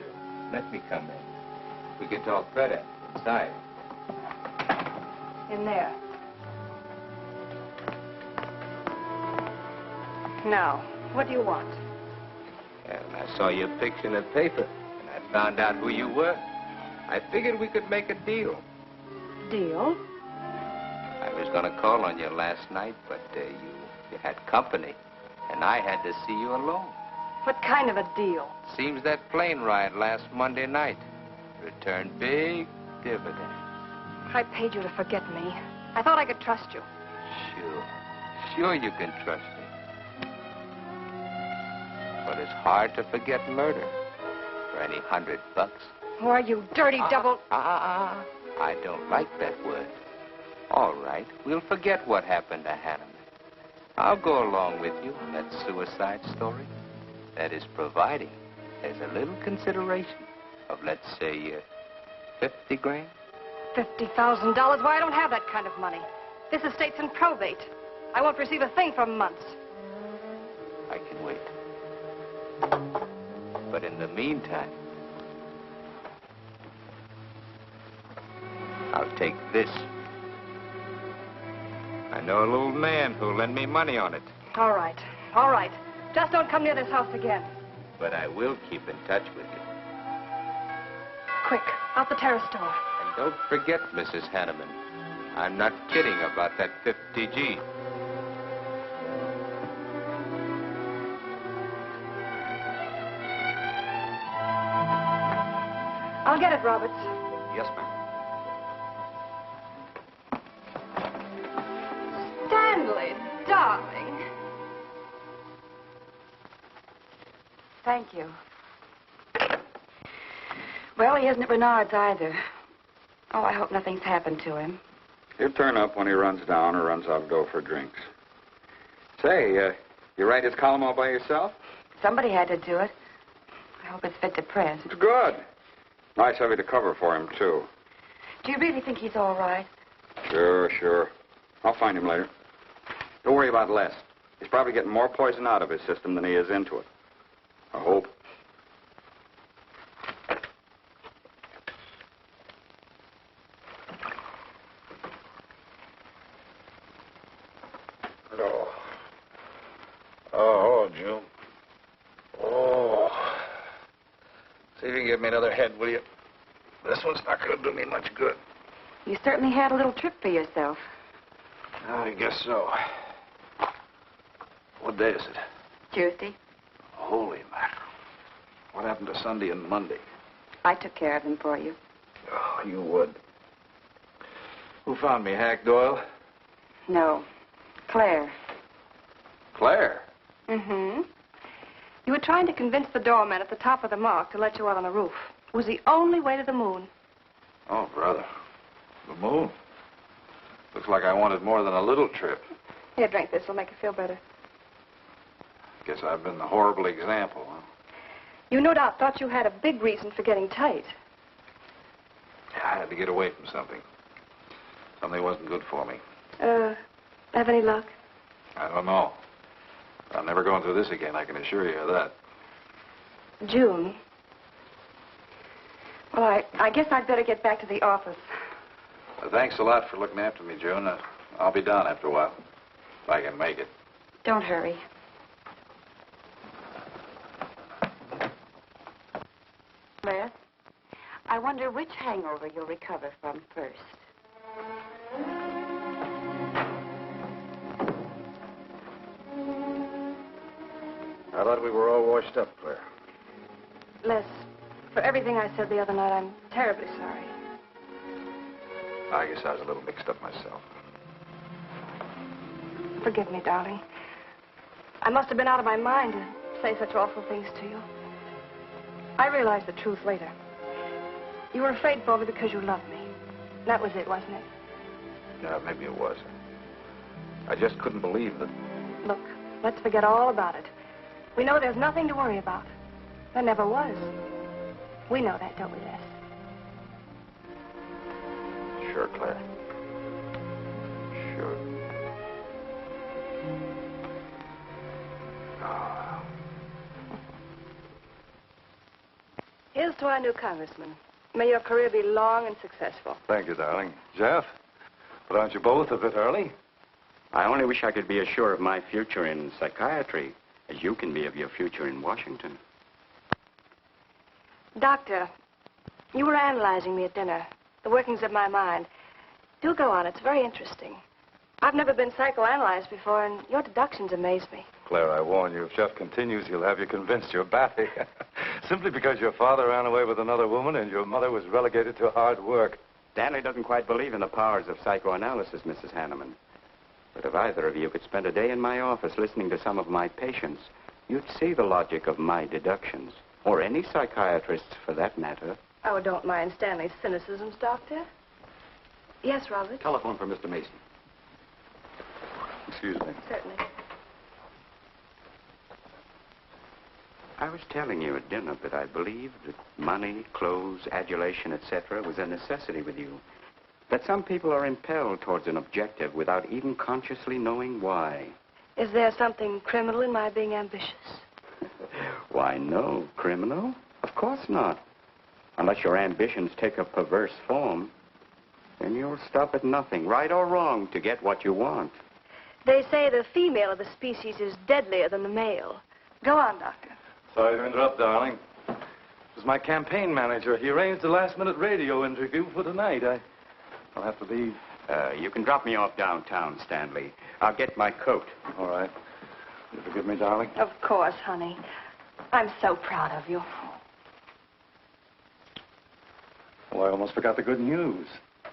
Let me come in. We can talk better inside. In there. Now, what do you want? Well, I saw your picture in the paper, and I found out who you were. I figured we could make a deal. Deal? I was going to call on you last night, but you had company, and I had to see you alone. What kind of a deal? Seems that plane ride last Monday night returned big dividends. I paid you to forget me. I thought I could trust you. Sure. Sure you can trust me. But it's hard to forget murder for any $100. Why, you dirty double... I don't like that word. All right, we'll forget what happened to Hanneman. I'll go along with you on that suicide story. That is providing there's a little consideration of, let's say, 50 grand. $50,000? Why, I don't have that kind of money. This estate's in probate. I won't receive a thing for months. I can wait. But in the meantime, I'll take this. I know a little man who'll lend me money on it. All right. All right. Just don't come near this house again. But I will keep in touch with you. Quick, out the terrace door. And don't forget, Mrs. Hanneman, I'm not kidding about that 50G. I'll get it, Roberts. Yes, ma'am. Stanley, darling. Thank you. Well, he isn't at Bernard's either. Oh, I hope nothing's happened to him. He'll turn up when he runs down or runs out to go for drinks. Say, you write his column all by yourself? Somebody had to do it. I hope it's fit to press. It's good. Nice of you to cover for him, too. Do you really think he's all right? Sure. I'll find him later. Don't worry about Les. He's probably getting more poison out of his system than he is into it. I hope. Oh, June. Oh. See if you can give me another head, will you? This one's not going to do me much good. You certainly had a little trip for yourself. I guess so. What day is it? Tuesday. Holy mackerel. What happened to Sunday and Monday? I took care of them for you. Oh, you would. Who found me, Hack Doyle? No. Claire. Claire? Mm-hmm. You were trying to convince the doorman at the top of the mark to let you out on the roof. It was the only way to the moon. Oh, brother. The moon. Looks like I wanted more than a little trip. Here, drink this. It'll make you feel better. Guess I've been the horrible example, huh? You no doubt thought you had a big reason for getting tight. Yeah, I had to get away from something. Something wasn't good for me. Have any luck? I don't know. I'm never going through this again, I can assure you of that. June. Well, I guess I'd better get back to the office. Thanks a lot for looking after me, June. I'll be down after a while, if I can make it. Don't hurry. Claire, I wonder which hangover you'll recover from first. I thought we were all washed up, Claire. Les, for everything I said the other night, I'm terribly sorry. I guess I was a little mixed up myself. Forgive me, darling. I must have been out of my mind to say such awful things to you. I realized the truth later. You were afraid for me because you loved me. That was it, wasn't it? Yeah, maybe it was. I just couldn't believe that. Look, let's forget all about it. We know there's nothing to worry about. There never was. We know that, don't we, Les? Sure, Claire. Sure. to our new congressman. May your career be long and successful. Thank you, darling. Jeff, but aren't you both a bit early? I only wish I could be as sure of my future in psychiatry as you can be of your future in Washington. Doctor, you were analyzing me at dinner, the workings of my mind. Do go on. It's very interesting. I've never been psychoanalyzed before, and your deductions amaze me. Claire, I warn you, if Jeff continues, he'll have you convinced you're batty. Simply because your father ran away with another woman and your mother was relegated to hard work. Stanley doesn't quite believe in the powers of psychoanalysis, Mrs. Hanneman. But if either of you could spend a day in my office listening to some of my patients, you'd see the logic of my deductions. Or any psychiatrist's, for that matter. Oh, don't mind Stanley's cynicisms, Doctor. Yes, Robert? Telephone for Mr. Mason. Excuse me. Certainly. I was telling you at dinner that I believed that money, clothes, adulation, etc. was a necessity with you. That some people are impelled towards an objective without even consciously knowing why. Is there something criminal in my being ambitious? Why, no. Criminal? Of course not. Unless your ambitions take a perverse form, then you'll stop at nothing, right or wrong, to get what you want. They say the female of the species is deadlier than the male. Go on, Doctor. Sorry to interrupt, darling. It was my campaign manager. He arranged a last-minute radio interview for tonight. I'll have to leave. You can drop me off downtown, Stanley. I'll get my coat. All right. You forgive me, darling? Of course, honey. I'm so proud of you. Well, I almost forgot the good news.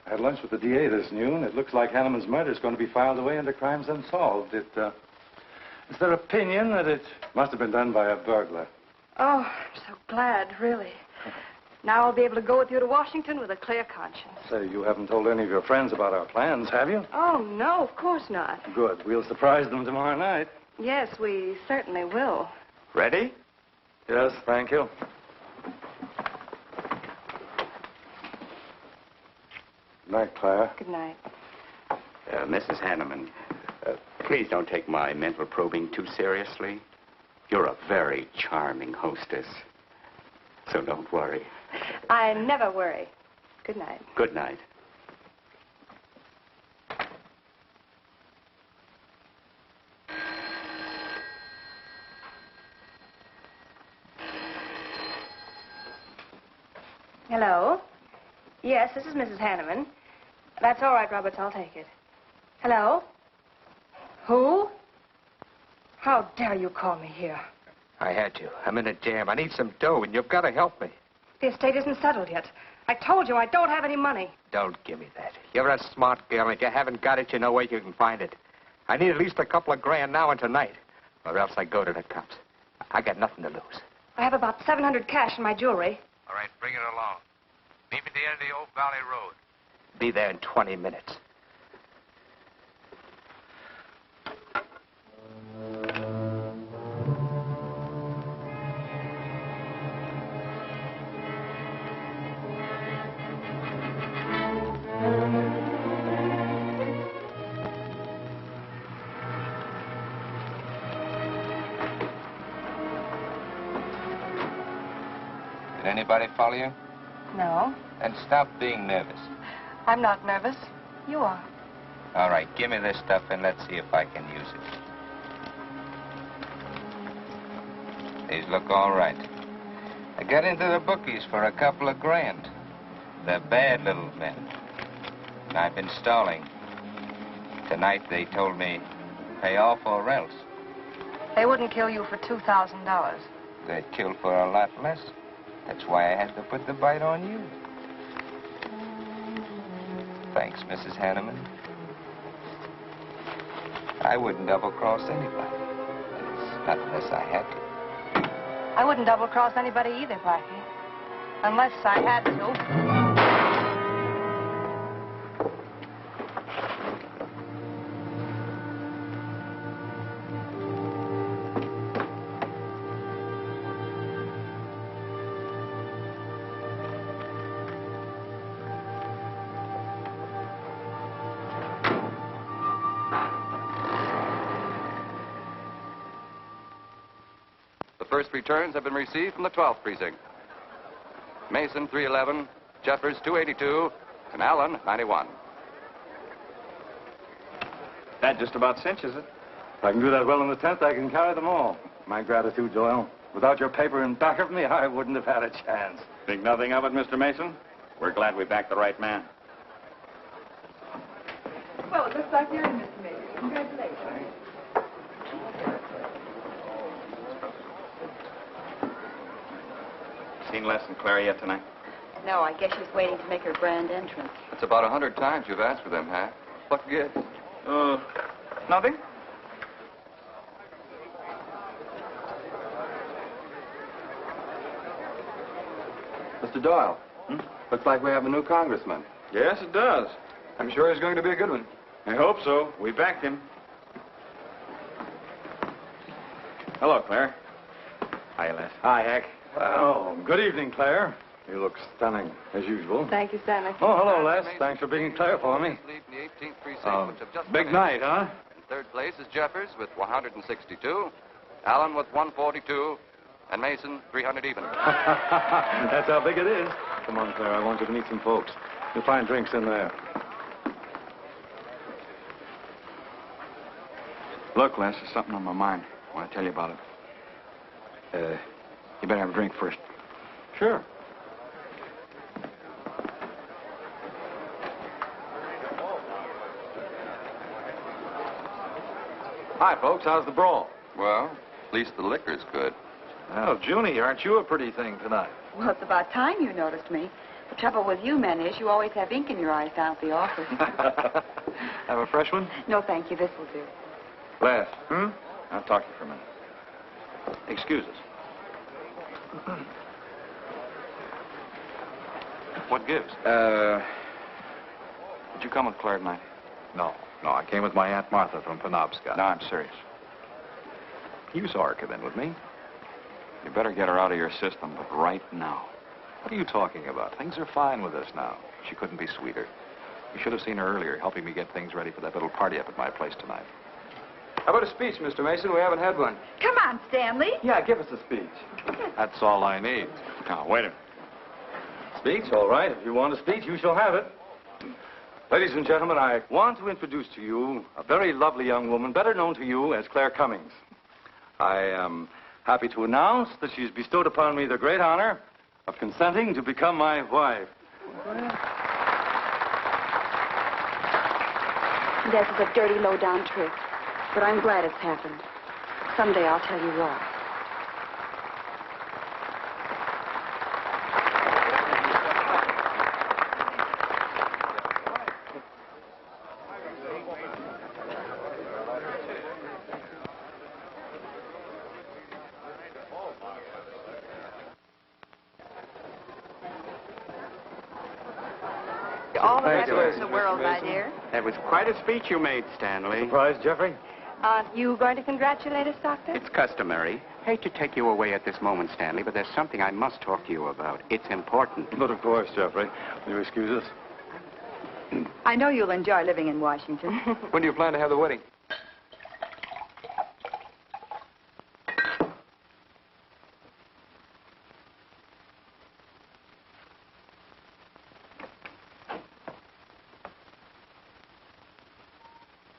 I had lunch with the DA this noon. It looks like Hanneman's murder is going to be filed away under crimes unsolved. It's their opinion that it must have been done by a burglar. Oh, I'm so glad, really. Now I'll be able to go with you to Washington with a clear conscience. Say, you haven't told any of your friends about our plans, have you? Oh, no, of course not. Good. We'll surprise them tomorrow night. Yes, we certainly will. Ready? Yes, thank you. Good night, Clara. Good night. Mrs. Hanneman, please don't take my mental probing too seriously. You're a very charming hostess. So don't worry. I never worry. Good night. Good night. Hello? Yes, this is Mrs. Hanneman. That's all right, Roberts. I'll take it. Hello? Who? How dare you call me here? I had to. I'm in a jam. I need some dough, and you've got to help me. The estate isn't settled yet. I told you I don't have any money. Don't give me that. You're a smart girl, and if you haven't got it, you know where you can find it. I need at least a couple of grand now and tonight, or else I go to the cops. I got nothing to lose. I have about $700 cash in my jewelry. All right, bring it along. Meet me at the end of the Old Valley Road. Be there in 20 minutes. Did anybody follow you? No, Then stop being nervous. I'm not nervous. You are. All right, give me this stuff and let's see if I can use it. These look all right. I got into the bookies for a couple of grand. They're bad little men. I've been stalling. Tonight they told me, pay off or else. They wouldn't kill you for $2,000. They'd kill for a lot less. That's why I had to put the bite on you. Thanks, Mrs. Hanneman. I wouldn't double-cross anybody. Not unless I had to. I wouldn't double-cross anybody either, Blackie. Unless I had to. First returns have been received from the 12th precinct. Mason, 311, Jeffers, 282, and Allen, 91. That just about cinches it. If I can do that well in the 10th, I can carry them all. My gratitude, Doyle. Without your paper in back of me, I wouldn't have had a chance. Think nothing of it, Mr. Mason? We're glad we backed the right man. Well, it looks like you're in, Mr. Mason. Congratulations. Seen Les and Claire yet tonight? No, I guess she's waiting to make her grand entrance. It's about 100 times you've asked for them, huh? What gives? Nothing. Mr. Doyle, looks like we have a new congressman. Yes, it does. I'm sure he's going to be a good one. I hope so. We backed him. Hello, Claire. Hi, Les. Hi, Hank. Oh, good evening, Claire. You look stunning, as usual. Thank you, Stanley. Oh, hello, Les. Thanks for being Claire for me. In the 18th precinct, which have just Big finished. night, huh? In third place is Jeffers with 162, Allen with 142, and Mason 300 even. That's how big it is. Come on, Claire. I want you to meet some folks. You'll find drinks in there. Look, Les, there's something on my mind. I want to tell you about it. You better have a drink first. Sure. Hi, folks. How's the brawl? Well, at least the liquor's good. Well, Junie, aren't you a pretty thing tonight? Well, it's about time you noticed me. The trouble with you men is you always have ink in your eyes down at the office. Have a fresh one? No, thank you. This will do. Les. I'll talk to you for a minute. Excuse us. What gives? Did you come with Claire tonight? No, I came with my Aunt Martha from Penobscot. No, I'm serious. You saw her come in with me. You better get her out of your system, but right now. What are you talking about? Things are fine with us now. She couldn't be sweeter. You should have seen her earlier, helping me get things ready for that little party up at my place tonight. How about a speech, Mr. Mason? We haven't had one. Come on, Stanley. Yeah, give us a speech. That's all I need. Now, wait a minute. Speech, all right. If you want a speech, you shall have it. Ladies and gentlemen, I want to introduce to you a very lovely young woman, better known to you as Claire Cummings. I am happy to announce that she has bestowed upon me the great honor of consenting to become my wife. This is a dirty, low-down trick, but I'm glad it's happened. Someday I'll tell you why. All the Thank best you. in the world, my dear. That was quite a speech you made, Stanley. Surprised, Jeffrey? Aren't you going to congratulate us, Doctor? It's customary. Hate to take you away at this moment, Stanley, but there's something I must talk to you about. It's important. But of course, Jeffrey. Will you excuse us? I know you'll enjoy living in Washington. When do you plan to have the wedding?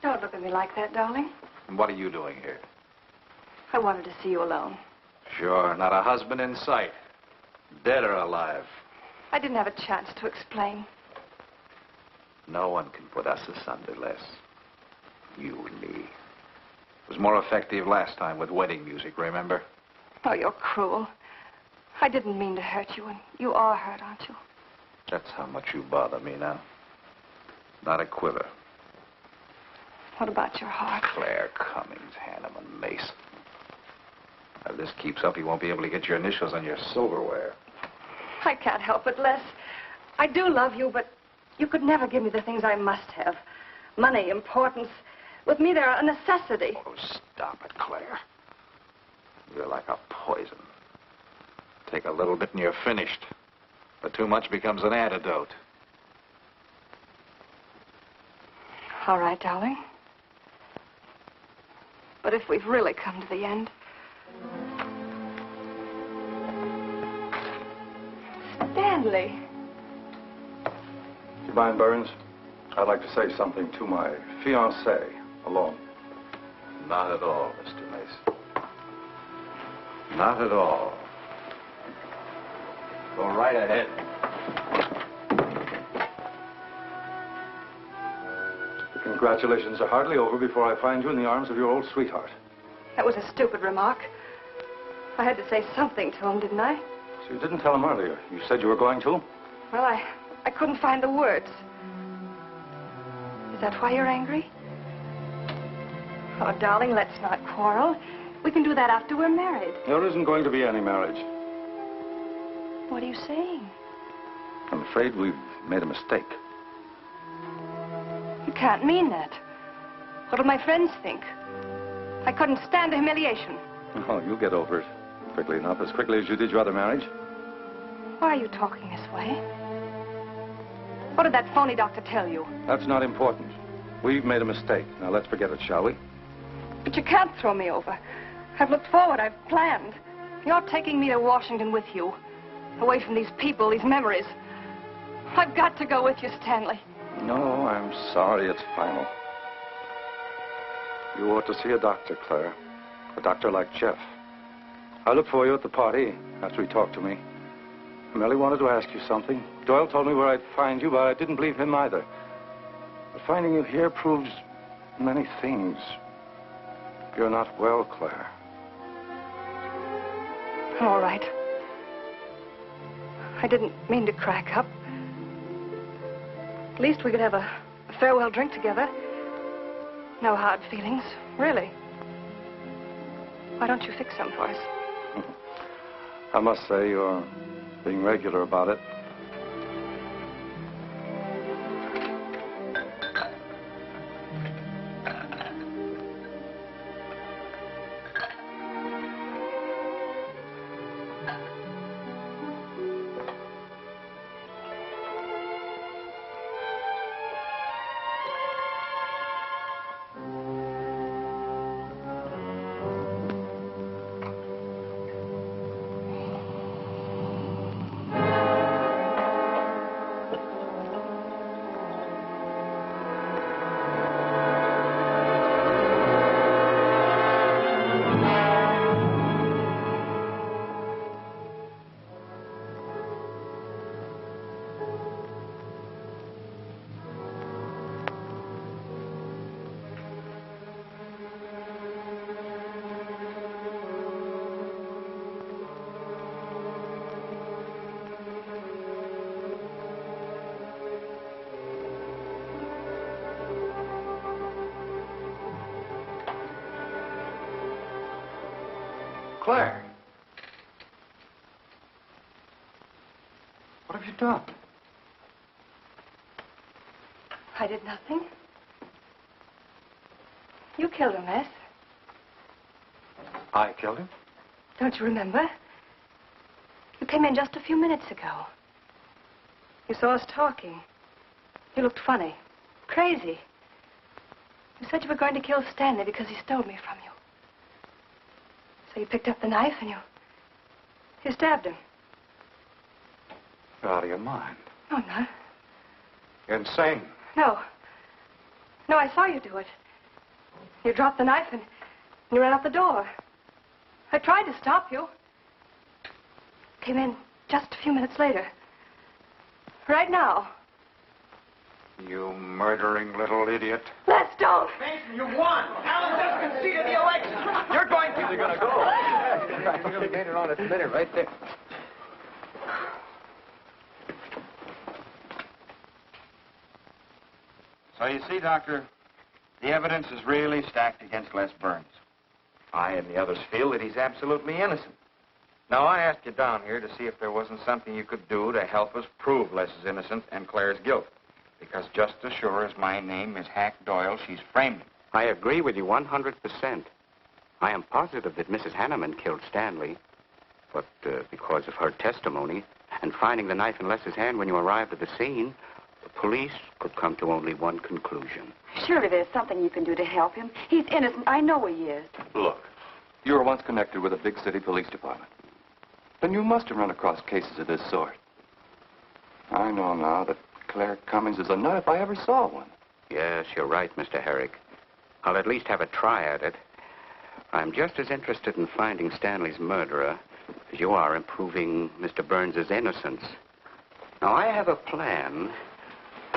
Don't look at me like that, darling. And what are you doing here? I wanted to see you alone. Sure, not a husband in sight. Dead or alive. I didn't have a chance to explain. No one can put us asunder, Les. You and me. It was more effective last time with wedding music, remember? Oh, you're cruel. I didn't mean to hurt you, and you are hurt, aren't you? That's how much you bother me now. Not a quiver. What about your heart? Claire Cummings, Hanneman, Mason. If this keeps up, you won't be able to get your initials on your silverware. I can't help it, Les. I do love you, but you could never give me the things I must have. Money, importance. With me, they're a necessity. Oh, stop it, Claire. You're like a poison. Take a little bit and you're finished. But too much becomes an antidote. All right, darling. But if we've really come to the end... Stanley. Stanley. Do you mind, Burns? I'd like to say something to my fiancée, alone. Not at all, Mr. Mason. Not at all. Go right ahead. The congratulations are hardly over before I find you in the arms of your old sweetheart. That was a stupid remark. I had to say something to him, didn't I? So you didn't tell him earlier. You said you were going to? Well, I couldn't find the words. Is that why you're angry? Oh, darling, let's not quarrel. We can do that after we're married. There isn't going to be any marriage. What are you saying? I'm afraid we've made a mistake. You can't mean that. What'll my friends think? I couldn't stand the humiliation. Oh, you'll get over it quickly enough, as quickly as you did your other marriage. Why are you talking this way? What did that phony doctor tell you? That's not important. We've made a mistake. Now let's forget it, shall we? But you can't throw me over. I've looked forward. I've planned. You're taking me to Washington with you. Away from these people, these memories. I've got to go with you, Stanley. No, I'm sorry. It's final. You ought to see a doctor, Claire. A doctor like Jeff. I looked for you at the party after he talked to me. I merely wanted to ask you something. Doyle told me where I'd find you, but I didn't believe him either. But finding you here proves many things. You're not well, Claire. All right. I didn't mean to crack up. At least we could have a farewell drink together. No hard feelings, really. Why don't you fix some for us? I must say you're being regular about it. Claire. What have you done? I did nothing. You killed him, Les. I killed him? Don't you remember? You came in just a few minutes ago. You saw us talking. You looked funny. Crazy. You said you were going to kill Stanley because he stole me from you. So you picked up the knife and you stabbed him. You're out of your mind. No, I'm not. You're insane. No. No, I saw you do it. You dropped the knife and you ran out the door. I tried to stop you. Came in just a few minutes later. Right now. You murdering little idiot. Les, don't! Mason, you won! Alan just conceded the election! You're going to... You're going to go. You made it on its minute right there. So you see, Doctor, the evidence is really stacked against Les Burns. I and the others feel that he's absolutely innocent. Now, I asked you down here to see if there wasn't something you could do to help us prove Les is innocent and Claire's guilt. Because just as sure as my name is Hack Doyle, she's framed him. I agree with you 100%. I am positive that Mrs. Hanneman killed Stanley. But because of her testimony and finding the knife in Les's hand when you arrived at the scene, the police could come to only one conclusion. Surely there's something you can do to help him. He's innocent. I know he is. Look, you were once connected with a big city police department. Then you must have run across cases of this sort. I know now that Claire Cummings is a nut if I ever saw one. Yes, you're right, Mr. Herrick. I'll at least have a try at it. I'm just as interested in finding Stanley's murderer as you are in proving Mr. Burns' innocence. Now, I have a plan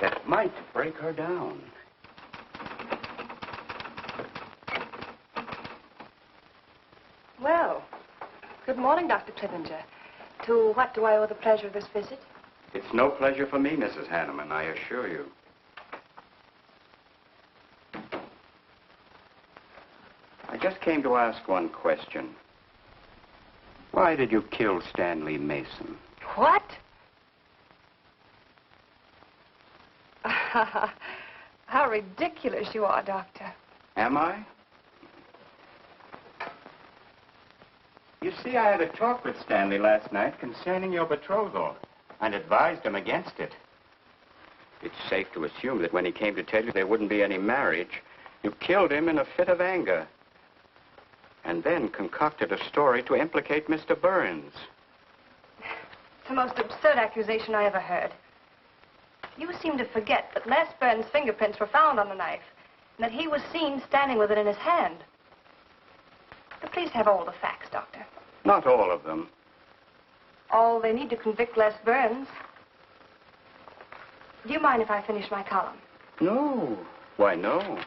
that might break her down. Well, good morning, Dr. Clippinger. To what do I owe the pleasure of this visit? It's no pleasure for me, Mrs. Hanneman, I assure you. I just came to ask one question. Why did you kill Stanley Mason? What? How ridiculous you are, Doctor. Am I? You see, I had a talk with Stanley last night concerning your betrothal and advised him against it. It's safe to assume that when he came to tell you there wouldn't be any marriage, you killed him in a fit of anger and then concocted a story to implicate Mr. Burns. It's the most absurd accusation I ever heard. You seem to forget that Les Burns' fingerprints were found on the knife and that he was seen standing with it in his hand. The police have all the facts, Doctor. Not all of them. All they need to convict Les Burns. Do you mind if I finish my column? No. Why, no.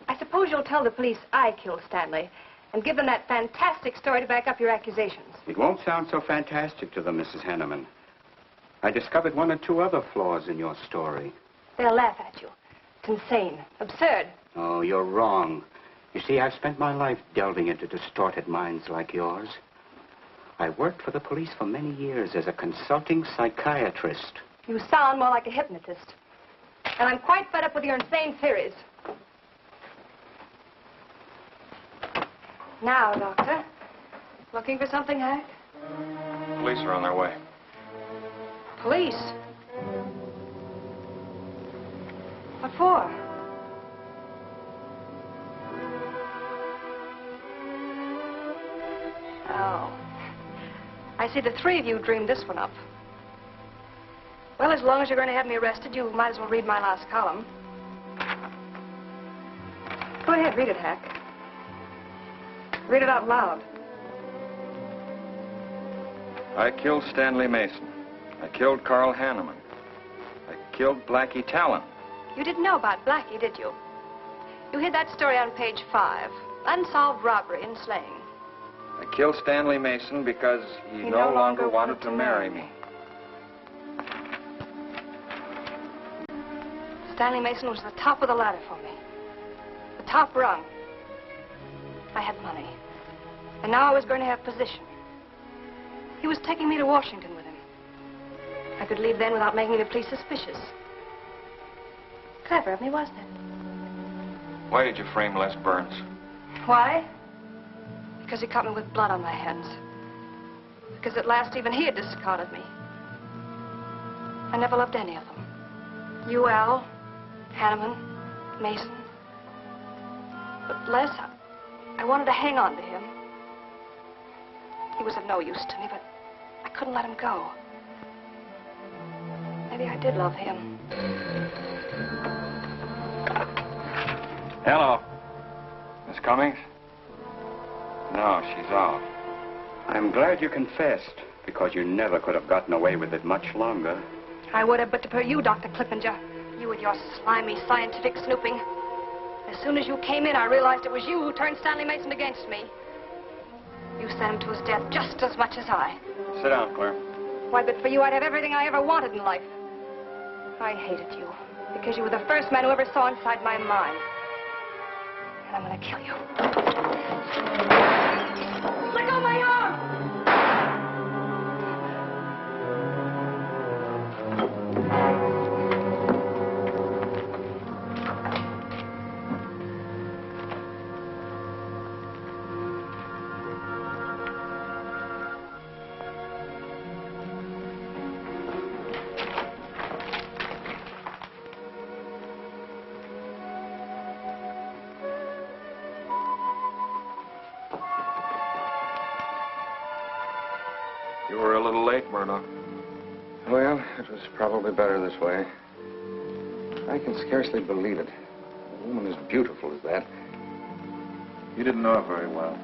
I suppose you'll tell the police I killed Stanley and give them that fantastic story to back up your accusations. It won't sound so fantastic to them, Mrs. Hanneman. I discovered one or two other flaws in your story. They'll laugh at you. It's insane. Absurd. Oh, you're wrong. You see, I've spent my life delving into distorted minds like yours. I worked for the police for many years as a consulting psychiatrist. You sound more like a hypnotist. And I'm quite fed up with your insane theories. Now, Doctor. Looking for something, Hank? Police are on their way. Police? What for? Oh. I see the three of you dreamed this one up. Well, as long as you're going to have me arrested, you might as well read my last column. Go ahead, read it, Hack. Read it out loud. I killed Stanley Mason. I killed Carl Hanneman. I killed Blackie Talon. You didn't know about Blackie, did you? You hid that story on page 5. Unsolved robbery and slaying. I killed Stanley Mason because he no longer wanted to marry me. Stanley Mason was the top of the ladder for me. The top rung. I had money. And now I was going to have position. He was taking me to Washington with him. I could leave then without making the police suspicious. Clever of me, wasn't it? Why did you frame Les Burns? Why? Because he caught me with blood on my hands. Because at last even he had discarded me. I never loved any of them. You, Al, Hanneman, Mason. But Les, I wanted to hang on to him. He was of no use to me, but I couldn't let him go. Maybe I did love him. Hello. Miss Cummings? No, she's off. I'm glad you confessed, because you never could have gotten away with it much longer. I would have, but to you, Dr. Clippinger. You with your slimy scientific snooping. As soon as you came in, I realized it was you who turned Stanley Mason against me. You sent him to his death just as much as I. Sit down, Claire. Why, but for you, I'd have everything I ever wanted in life. I hated you because you were the first man who ever saw inside my mind. And I'm going to kill you. Let go of my arm! were a little late, Murdoch. Well, it was probably better this way. I can scarcely believe it. A woman as beautiful as that. You didn't know her very well.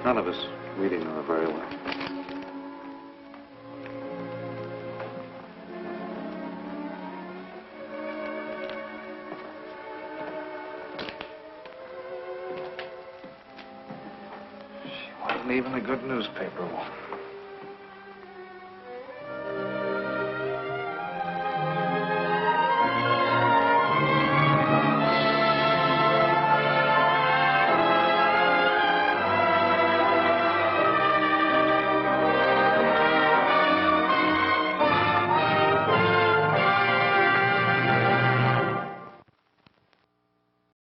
None of us really knew her very well. She wasn't even a good newspaper woman.